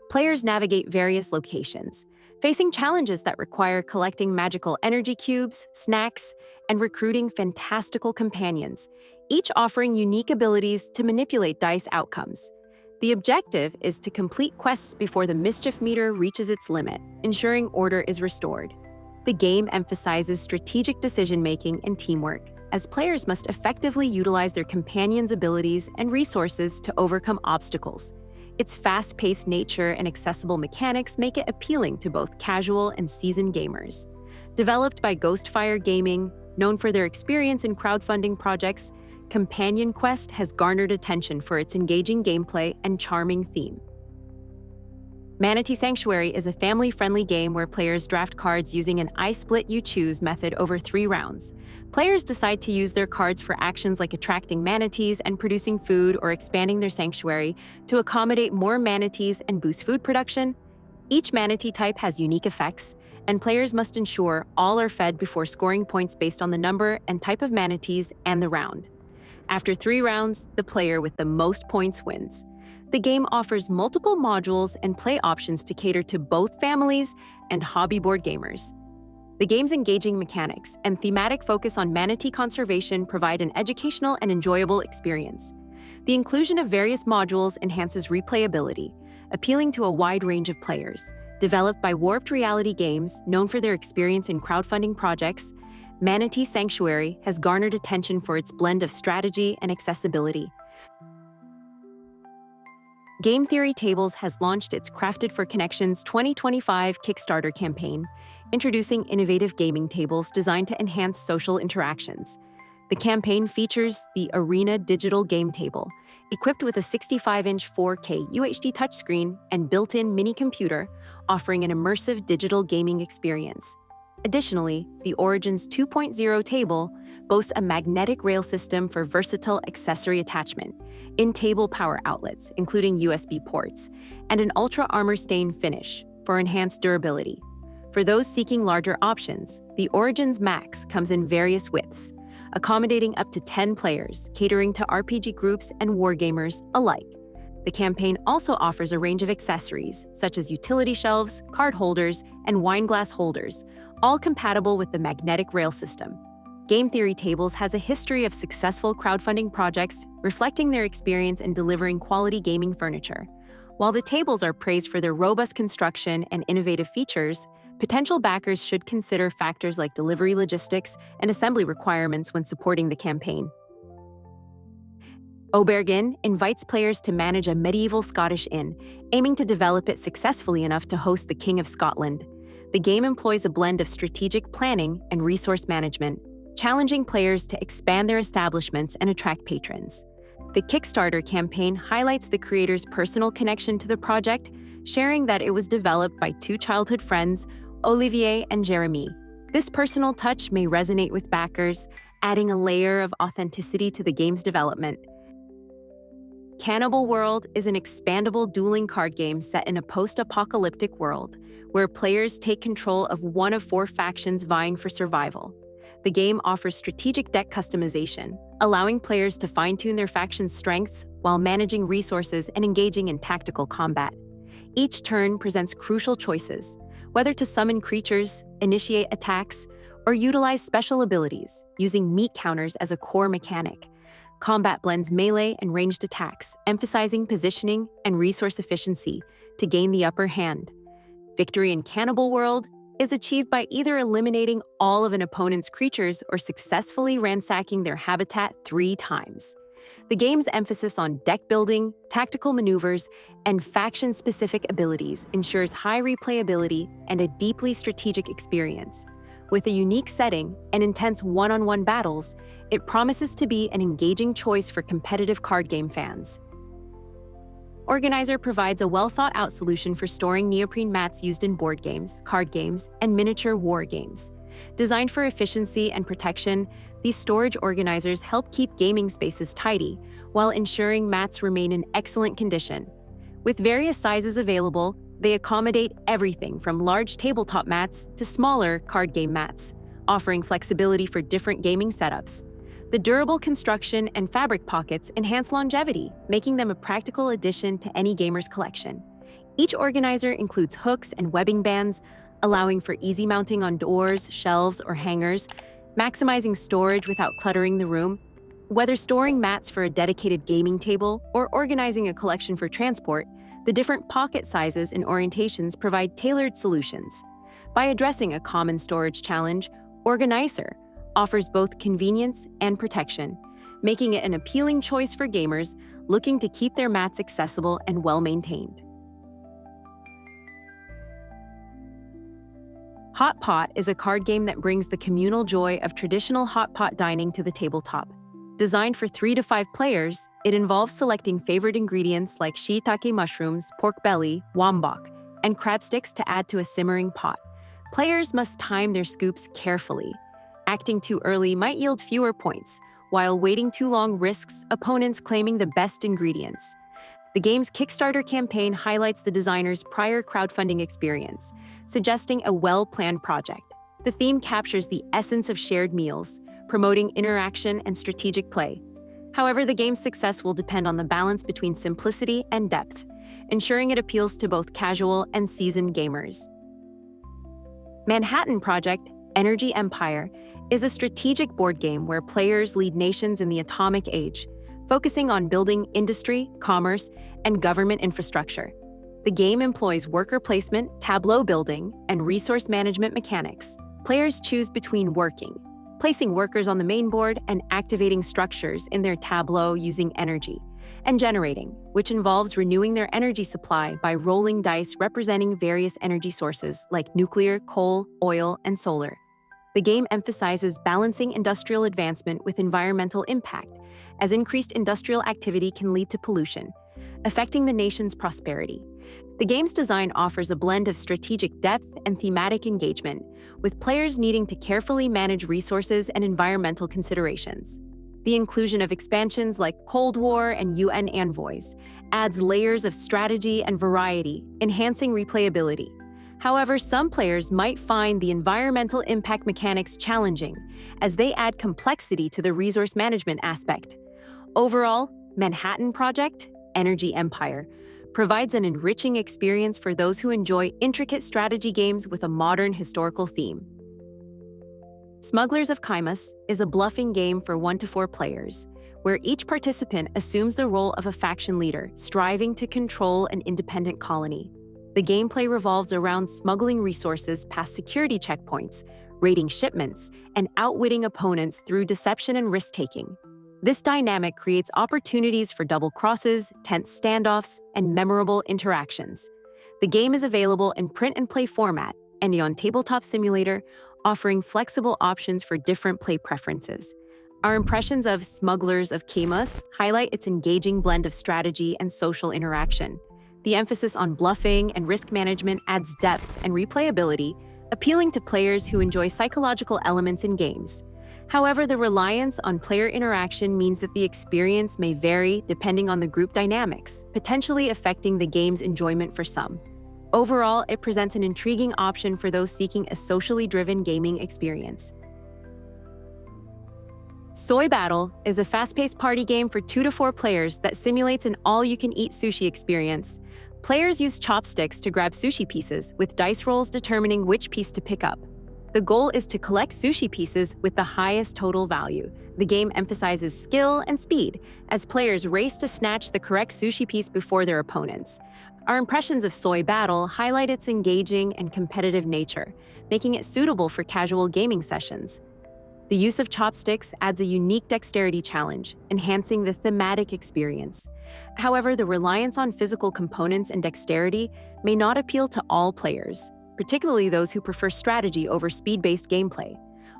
Players navigate various locations, facing challenges that require collecting magical energy cubes, snacks, and recruiting fantastical companions, each offering unique abilities to manipulate dice outcomes. The objective is to complete quests before the mischief meter reaches its limit, ensuring order is restored. The game emphasizes strategic decision-making and teamwork, as players must effectively utilize their companions' abilities and resources to overcome obstacles. Its fast-paced nature and accessible mechanics make it appealing to both casual and seasoned gamers. Developed by Ghostfire Gaming, known for their experience in crowdfunding projects, Companion Quest has garnered attention for its engaging gameplay and charming theme. Manatee Sanctuary is a family-friendly game where players draft cards using an I-split-you-choose method over 3 rounds. Players decide to use their cards for actions like attracting manatees and producing food or expanding their sanctuary to accommodate more manatees and boost food production. Each manatee type has unique effects, and players must ensure all are fed before scoring points based on the number and type of manatees and the round. After 3 rounds, the player with the most points wins. The game offers multiple modules and play options to cater to both families and hobby board gamers. The game's engaging mechanics and thematic focus on manatee conservation provide an educational and enjoyable experience. The inclusion of various modules enhances replayability, appealing to a wide range of players. Developed by Warped Reality Games, known for their experience in crowdfunding projects, Manatee Sanctuary has garnered attention for its blend of strategy and accessibility. Game Theory Tables has launched its Crafted for Connections 2025 Kickstarter campaign, introducing innovative gaming tables designed to enhance social interactions. The campaign features the Arena digital game table, equipped with a 65-inch 4K UHD touchscreen and built-in mini computer, offering an immersive digital gaming experience. Additionally, the Origins 2.0 table boasts a magnetic rail system for versatile accessory attachment, in-table power outlets, including USB ports, and an ultra armor-stain finish for enhanced durability. For those seeking larger options, the Origins Max comes in various widths, accommodating up to 10 players, catering to RPG groups and wargamers alike. The campaign also offers a range of accessories, such as utility shelves, card holders, and wine glass holders, all compatible with the magnetic rail system. Game Theory Tables has a history of successful crowdfunding projects, reflecting their experience in delivering quality gaming furniture. While the tables are praised for their robust construction and innovative features, potential backers should consider factors like delivery logistics and assembly requirements when supporting the campaign. Auberg-inn invites players to manage a medieval Scottish inn, aiming to develop it successfully enough to host the King of Scotland. The game employs a blend of strategic planning and resource management, challenging players to expand their establishments and attract patrons. The Kickstarter campaign highlights the creator's personal connection to the project, sharing that it was developed by two childhood friends, Olivier and Jeremy. This personal touch may resonate with backers, adding a layer of authenticity to the game's development. Cannibal World is an expandable dueling card game set in a post-apocalyptic world, where players take control of one of four factions vying for survival. The game offers strategic deck customization, allowing players to fine-tune their faction's strengths while managing resources and engaging in tactical combat. Each turn presents crucial choices, whether to summon creatures, initiate attacks, or utilize special abilities, using meat counters as a core mechanic. Combat blends melee and ranged attacks, emphasizing positioning and resource efficiency to gain the upper hand. Victory in Cannibal World is achieved by either eliminating all of an opponent's creatures or successfully ransacking their habitat 3 times. The game's emphasis on deck building, tactical maneuvers, and faction-specific abilities ensures high replayability and a deeply strategic experience. With a unique setting and intense one-on-one battles, it promises to be an engaging choice for competitive card game fans. Organizer provides a well-thought-out solution for storing neoprene mats used in board games, card games, and miniature war games. Designed for efficiency and protection, these storage organizers help keep gaming spaces tidy while ensuring mats remain in excellent condition. With various sizes available, they accommodate everything from large tabletop mats to smaller card game mats, offering flexibility for different gaming setups. The durable construction and fabric pockets enhance longevity, making them a practical addition to any gamer's collection. Each organizer includes hooks and webbing bands, allowing for easy mounting on doors, shelves, or hangers, maximizing storage without cluttering the room. Whether storing mats for a dedicated gaming table or organizing a collection for transport, the different pocket sizes and orientations provide tailored solutions. By addressing a common storage challenge, Organizer offers both convenience and protection, making it an appealing choice for gamers looking to keep their mats accessible and well-maintained. Hot Pot is a card game that brings the communal joy of traditional hot pot dining to the tabletop. Designed for 3 to 5 players, it involves selecting favorite ingredients like shiitake mushrooms, pork belly, wombok, and crab sticks to add to a simmering pot. Players must time their scoops carefully. Acting too early might yield fewer points, while waiting too long risks opponents claiming the best ingredients. The game's Kickstarter campaign highlights the designer's prior crowdfunding experience, suggesting a well-planned project. The theme captures the essence of shared meals, promoting interaction and strategic play. However, the game's success will depend on the balance between simplicity and depth, ensuring it appeals to both casual and seasoned gamers. Manhattan Project, Energy Empire, is a strategic board game where players lead nations in the atomic age, focusing on building industry, commerce, and government infrastructure. The game employs worker placement, tableau building, and resource management mechanics. Players choose between placing workers on the main board and activating structures in their tableau using energy, and generating, which involves renewing their energy supply by rolling dice representing various energy sources like nuclear, coal, oil, and solar. The game emphasizes balancing industrial advancement with environmental impact, as increased industrial activity can lead to pollution, affecting the nation's prosperity. The game's design offers a blend of strategic depth and thematic engagement, with players needing to carefully manage resources and environmental considerations. The inclusion of expansions like Cold War and UN envoys adds layers of strategy and variety, enhancing replayability. However, some players might find the environmental impact mechanics challenging, as they add complexity to the resource management aspect. Overall, Manhattan Project, Energy Empire, provides an enriching experience for those who enjoy intricate strategy games with a modern historical theme. Smugglers of Kaimas is a bluffing game for 1 to 4 players, where each participant assumes the role of a faction leader, striving to control an independent colony. The gameplay revolves around smuggling resources past security checkpoints, raiding shipments, and outwitting opponents through deception and risk-taking. This dynamic creates opportunities for double crosses, tense standoffs, and memorable interactions. The game is available in print-and-play format and on Tabletop Simulator, offering flexible options for different play preferences. Our impressions of Smugglers of Kaimas highlight its engaging blend of strategy and social interaction. The emphasis on bluffing and risk management adds depth and replayability, appealing to players who enjoy psychological elements in games. However, the reliance on player interaction means that the experience may vary depending on the group dynamics, potentially affecting the game's enjoyment for some. Overall, it presents an intriguing option for those seeking a socially driven gaming experience. Soy Battle is a fast-paced party game for 2 to 4 players that simulates an all-you-can-eat sushi experience. Players use chopsticks to grab sushi pieces, with dice rolls determining which piece to pick up. The goal is to collect sushi pieces with the highest total value. The game emphasizes skill and speed, as players race to snatch the correct sushi piece before their opponents. Our impressions of Soy Battle highlight its engaging and competitive nature, making it suitable for casual gaming sessions. The use of chopsticks adds a unique dexterity challenge, enhancing the thematic experience. However, the reliance on physical components and dexterity may not appeal to all players, particularly those who prefer strategy over speed-based gameplay.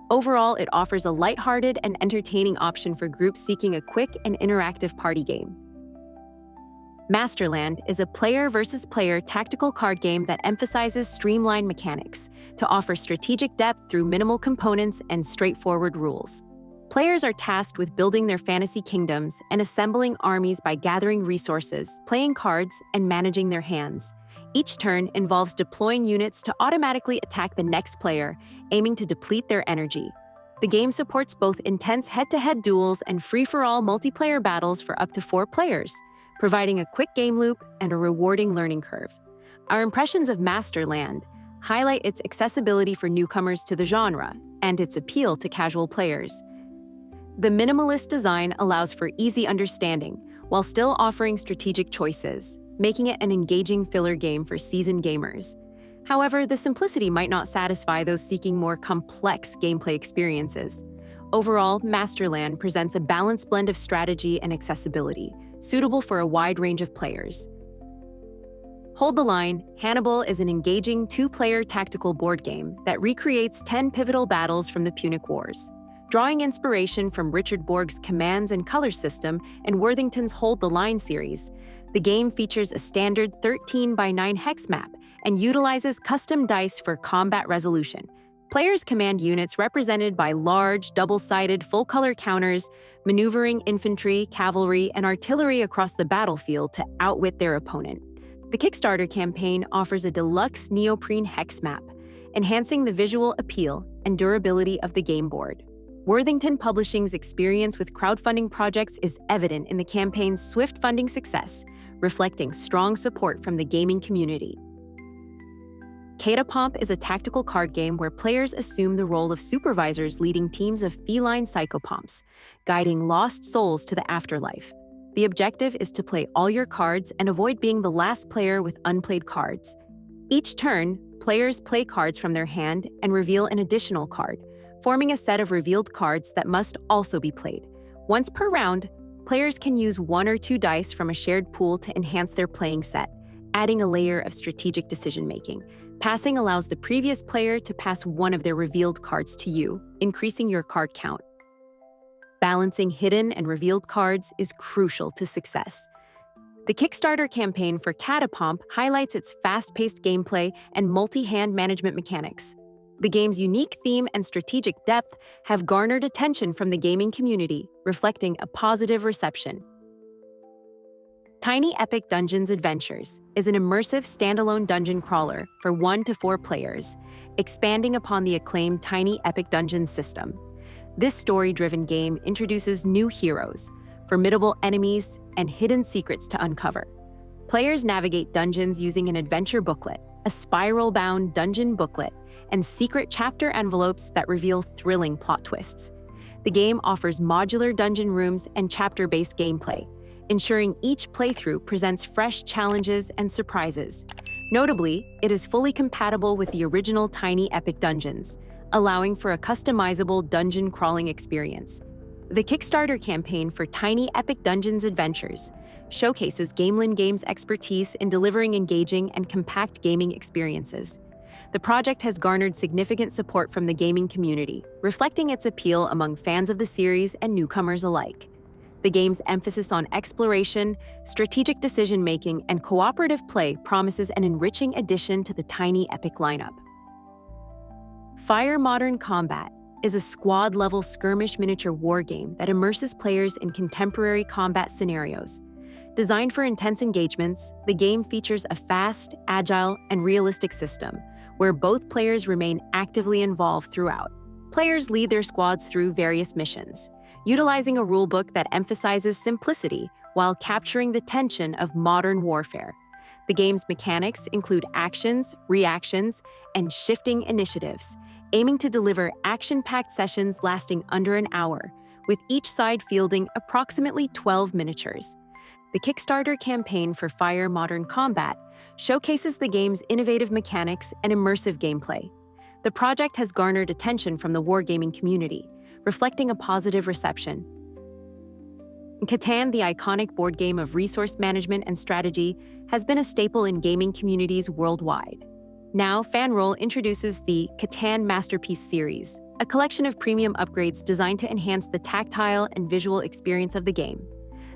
Overall, it offers a lighthearted and entertaining option for groups seeking a quick and interactive party game. Masterland is a player-versus-player tactical card game that emphasizes streamlined mechanics to offer strategic depth through minimal components and straightforward rules. Players are tasked with building their fantasy kingdoms and assembling armies by gathering resources, playing cards, and managing their hands. Each turn involves deploying units to automatically attack the next player, aiming to deplete their energy. The game supports both intense head-to-head duels and free-for-all multiplayer battles for up to 4 players, providing a quick game loop and a rewarding learning curve. Our impressions of Masterland highlight its accessibility for newcomers to the genre and its appeal to casual players. The minimalist design allows for easy understanding while still offering strategic choices, making it an engaging filler game for seasoned gamers. However, the simplicity might not satisfy those seeking more complex gameplay experiences. Overall, Masterland presents a balanced blend of strategy and accessibility, suitable for a wide range of players. Hold the Line, Hannibal is an engaging 2-player tactical board game that recreates 10 pivotal battles from the Punic Wars. Drawing inspiration from Richard Borg's Commands and Color system and Worthington's Hold the Line series, the game features a standard 13x9 hex map and utilizes custom dice for combat resolution. Players command units represented by large, double-sided, full-color counters, maneuvering infantry, cavalry, and artillery across the battlefield to outwit their opponent. The Kickstarter campaign offers a deluxe neoprene hex map, enhancing the visual appeal and durability of the game board. Worthington Publishing's experience with crowdfunding projects is evident in the campaign's swift funding success, reflecting strong support from the gaming community. Catapomp is a tactical card game where players assume the role of supervisors leading teams of feline psychopomps, guiding lost souls to the afterlife. The objective is to play all your cards and avoid being the last player with unplayed cards. Each turn, players play cards from their hand and reveal an additional card, forming a set of revealed cards that must also be played. Once per round, players can use 1 or 2 dice from a shared pool to enhance their playing set, adding a layer of strategic decision-making. Passing allows the previous player to pass one of their revealed cards to you, increasing your card count. Balancing hidden and revealed cards is crucial to success. The Kickstarter campaign for Catapomp highlights its fast-paced gameplay and multi-hand management mechanics. The game's unique theme and strategic depth have garnered attention from the gaming community, reflecting a positive reception. Tiny Epic Dungeons Adventures is an immersive standalone dungeon crawler for 1 to 4 players, expanding upon the acclaimed Tiny Epic Dungeons system. This story-driven game introduces new heroes, formidable enemies, and hidden secrets to uncover. Players navigate dungeons using an adventure booklet, a spiral-bound dungeon booklet, and secret chapter envelopes that reveal thrilling plot twists. The game offers modular dungeon rooms and chapter-based gameplay, ensuring each playthrough presents fresh challenges and surprises. Notably, it is fully compatible with the original Tiny Epic Dungeons, allowing for a customizable dungeon crawling experience. The Kickstarter campaign for Tiny Epic Dungeons Adventures showcases Gamelyn Games' expertise in delivering engaging and compact gaming experiences. The project has garnered significant support from the gaming community, reflecting its appeal among fans of the series and newcomers alike. The game's emphasis on exploration, strategic decision-making, and cooperative play promises an enriching addition to the Tiny Epic lineup. Fire Modern Combat is a squad-level skirmish miniature wargame that immerses players in contemporary combat scenarios. Designed for intense engagements, the game features a fast, agile, and realistic system, where both players remain actively involved throughout. Players lead their squads through various missions, utilizing a rulebook that emphasizes simplicity while capturing the tension of modern warfare. The game's mechanics include actions, reactions, and shifting initiatives, aiming to deliver action-packed sessions lasting under an hour, with each side fielding approximately 12 miniatures. The Kickstarter campaign for Fire Modern Combat showcases the game's innovative mechanics and immersive gameplay. The project has garnered attention from the wargaming community, reflecting a positive reception. Catan, the iconic board game of resource management and strategy, has been a staple in gaming communities worldwide. Now, FanRoll introduces the Catan Masterpiece series, a collection of premium upgrades designed to enhance the tactile and visual experience of the game.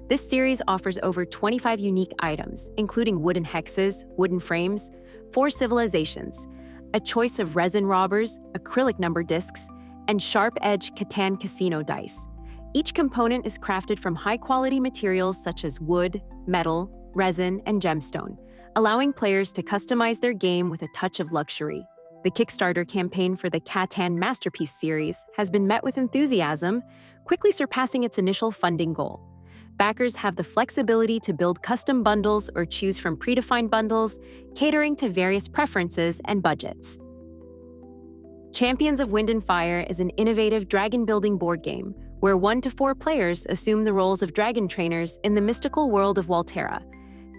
This series offers over 25 unique items, including wooden hexes, wooden frames, 4 civilizations, a choice of resin robbers, acrylic number discs, and sharp-edge Catan casino dice. Each component is crafted from high-quality materials such as wood, metal, resin, and gemstone, allowing players to customize their game with a touch of luxury. The Kickstarter campaign for the Catan Masterpiece series has been met with enthusiasm, quickly surpassing its initial funding goal. Backers have the flexibility to build custom bundles or choose from predefined bundles, catering to various preferences and budgets. Champions of Wind and Fire is an innovative dragon-building board game where 1 to 4 players assume the roles of dragon trainers in the mystical world of Faytarra.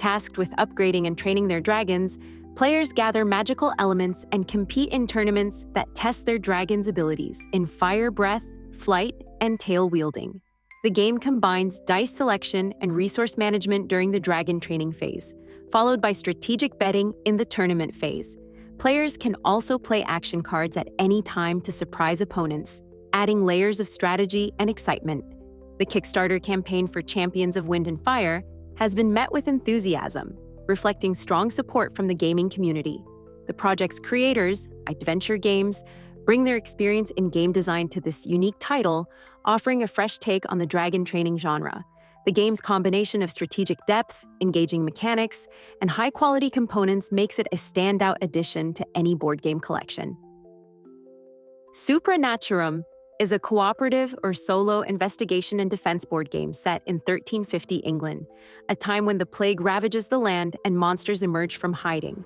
Tasked with upgrading and training their dragons, players gather magical elements and compete in tournaments that test their dragon's abilities in fire breath, flight, and tail wielding. The game combines dice selection and resource management during the dragon training phase, followed by strategic betting in the tournament phase. Players can also play action cards at any time to surprise opponents, adding layers of strategy and excitement. The Kickstarter campaign for Champions of Wind and Fire has been met with enthusiasm, reflecting strong support from the gaming community. The project's creators, Adventure Games, bring their experience in game design to this unique title, offering a fresh take on the dragon training genre. The game's combination of strategic depth, engaging mechanics, and high-quality components makes it a standout addition to any board game collection. Supra Naturam is a cooperative or solo investigation and defense board game set in 1350 England, a time when the plague ravages the land and monsters emerge from hiding.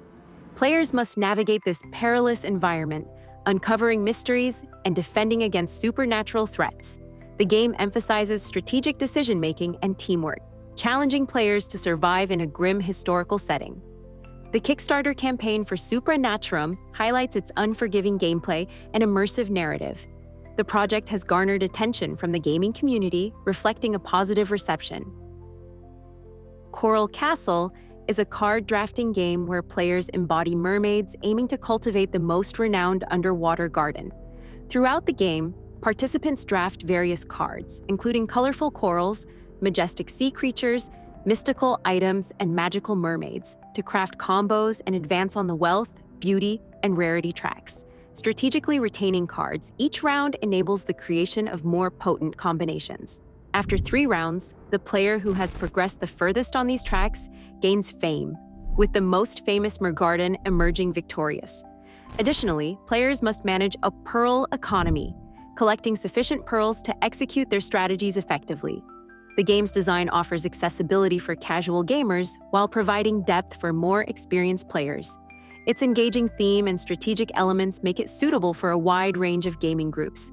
Players must navigate this perilous environment, uncovering mysteries and defending against supernatural threats. The game emphasizes strategic decision-making and teamwork, challenging players to survive in a grim historical setting. The Kickstarter campaign for Supra Naturam highlights its unforgiving gameplay and immersive narrative. The project has garnered attention from the gaming community, reflecting a positive reception. Coral Castle is a card drafting game where players embody mermaids aiming to cultivate the most renowned underwater garden. Throughout the game, participants draft various cards, including colorful corals, majestic sea creatures, mystical items, and magical mermaids, to craft combos and advance on the wealth, beauty, and rarity tracks. Strategically retaining cards, each round enables the creation of more potent combinations. After 3 rounds, the player who has progressed the furthest on these tracks gains fame, with the most famous Mergarden emerging victorious. Additionally, players must manage a pearl economy, collecting sufficient pearls to execute their strategies effectively. The game's design offers accessibility for casual gamers while providing depth for more experienced players. Its engaging theme and strategic elements make it suitable for a wide range of gaming groups.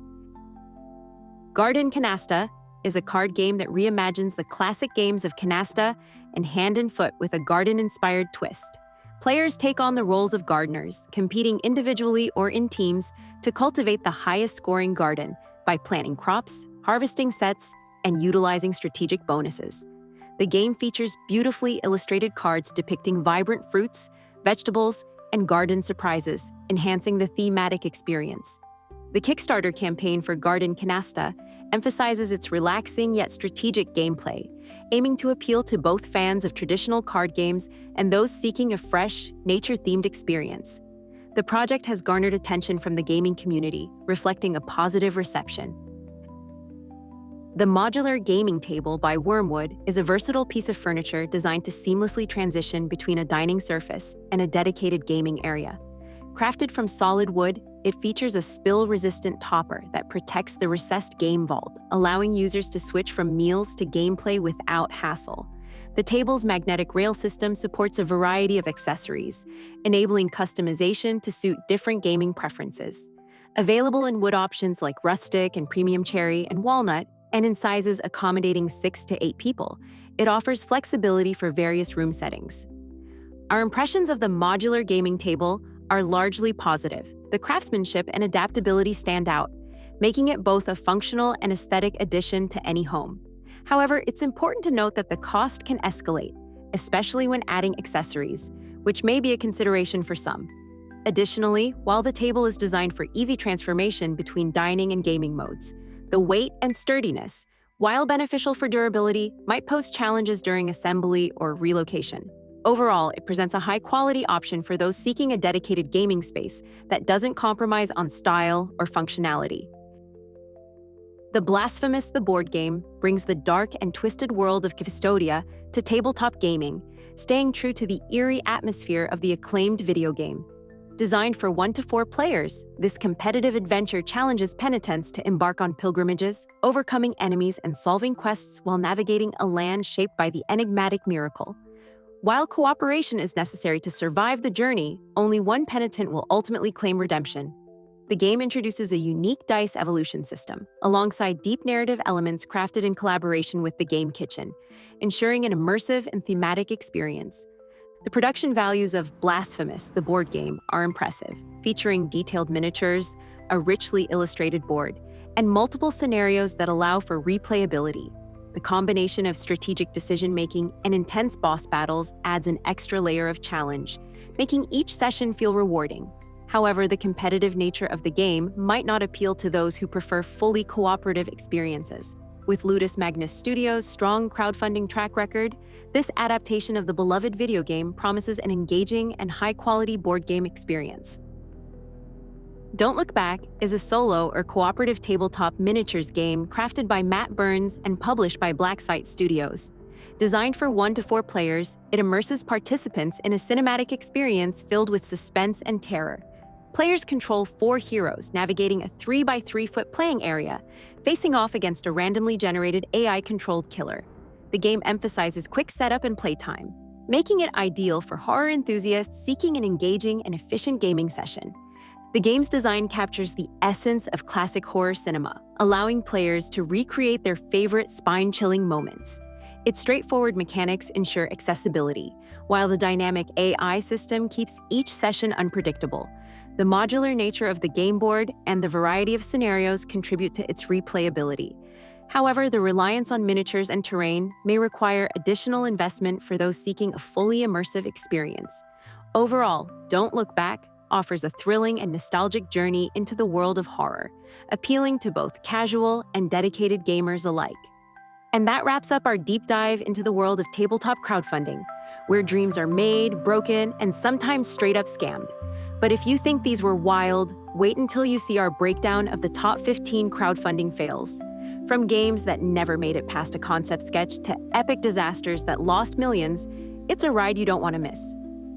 Garden Canasta is a card game that reimagines the classic games of canasta and hand and foot with a garden-inspired twist. Players take on the roles of gardeners, competing individually or in teams to cultivate the highest-scoring garden by planting crops, harvesting sets, and utilizing strategic bonuses. The game features beautifully illustrated cards depicting vibrant fruits, vegetables, and garden surprises, enhancing the thematic experience. The Kickstarter campaign for Garden Canasta emphasizes its relaxing yet strategic gameplay, aiming to appeal to both fans of traditional card games and those seeking a fresh, nature-themed experience. The project has garnered attention from the gaming community, reflecting a positive reception. The modular gaming table by Wormwood is a versatile piece of furniture designed to seamlessly transition between a dining surface and a dedicated gaming area. Crafted from solid wood, it features a spill-resistant topper that protects the recessed game vault, allowing users to switch from meals to gameplay without hassle. The table's magnetic rail system supports a variety of accessories, enabling customization to suit different gaming preferences. Available in wood options like rustic and premium cherry and walnut, and in sizes accommodating 6 to 8 people, it offers flexibility for various room settings. Our impressions of the modular gaming table are largely positive. The craftsmanship and adaptability stand out, making it both a functional and aesthetic addition to any home. However, it's important to note that the cost can escalate, especially when adding accessories, which may be a consideration for some. Additionally, while the table is designed for easy transformation between dining and gaming modes, the weight and sturdiness, while beneficial for durability, might pose challenges during assembly or relocation. Overall, it presents a high-quality option for those seeking a dedicated gaming space that doesn't compromise on style or functionality. The Blasphemous the Board Game brings the dark and twisted world of Custodia to tabletop gaming, staying true to the eerie atmosphere of the acclaimed video game. Designed for 1 to 4 players, this competitive adventure challenges penitents to embark on pilgrimages, overcoming enemies, and solving quests while navigating a land shaped by the enigmatic miracle. While cooperation is necessary to survive the journey, only one penitent will ultimately claim redemption. The game introduces a unique dice evolution system, alongside deep narrative elements crafted in collaboration with the game kitchen, ensuring an immersive and thematic experience. The production values of Blasphemous the Board Game are impressive, featuring detailed miniatures, a richly illustrated board, and multiple scenarios that allow for replayability. The combination of strategic decision-making and intense boss battles adds an extra layer of challenge, making each session feel rewarding. However, the competitive nature of the game might not appeal to those who prefer fully cooperative experiences. With Ludus Magnus Studios' strong crowdfunding track record, this adaptation of the beloved video game promises an engaging and high-quality board game experience. Don't Look Back is a solo or cooperative tabletop miniatures game crafted by Matt Burns and published by Blacksite Studios. Designed for 1 to 4 players, it immerses participants in a cinematic experience filled with suspense and terror. Players control 4 heroes navigating a 3x3-foot playing area, facing off against a randomly generated AI-controlled killer. The game emphasizes quick setup and playtime, making it ideal for horror enthusiasts seeking an engaging and efficient gaming session. The game's design captures the essence of classic horror cinema, allowing players to recreate their favorite spine-chilling moments. Its straightforward mechanics ensure accessibility, while the dynamic AI system keeps each session unpredictable. The modular nature of the game board and the variety of scenarios contribute to its replayability. However, the reliance on miniatures and terrain may require additional investment for those seeking a fully immersive experience. Overall, Don't Look Back offers a thrilling and nostalgic journey into the world of horror, appealing to both casual and dedicated gamers alike. And that wraps up our deep dive into the world of tabletop crowdfunding, where dreams are made, broken, and sometimes straight up scammed. But if you think these were wild, wait until you see our breakdown of the top 15 crowdfunding fails. From games that never made it past a concept sketch to epic disasters that lost millions, it's a ride you don't want to miss.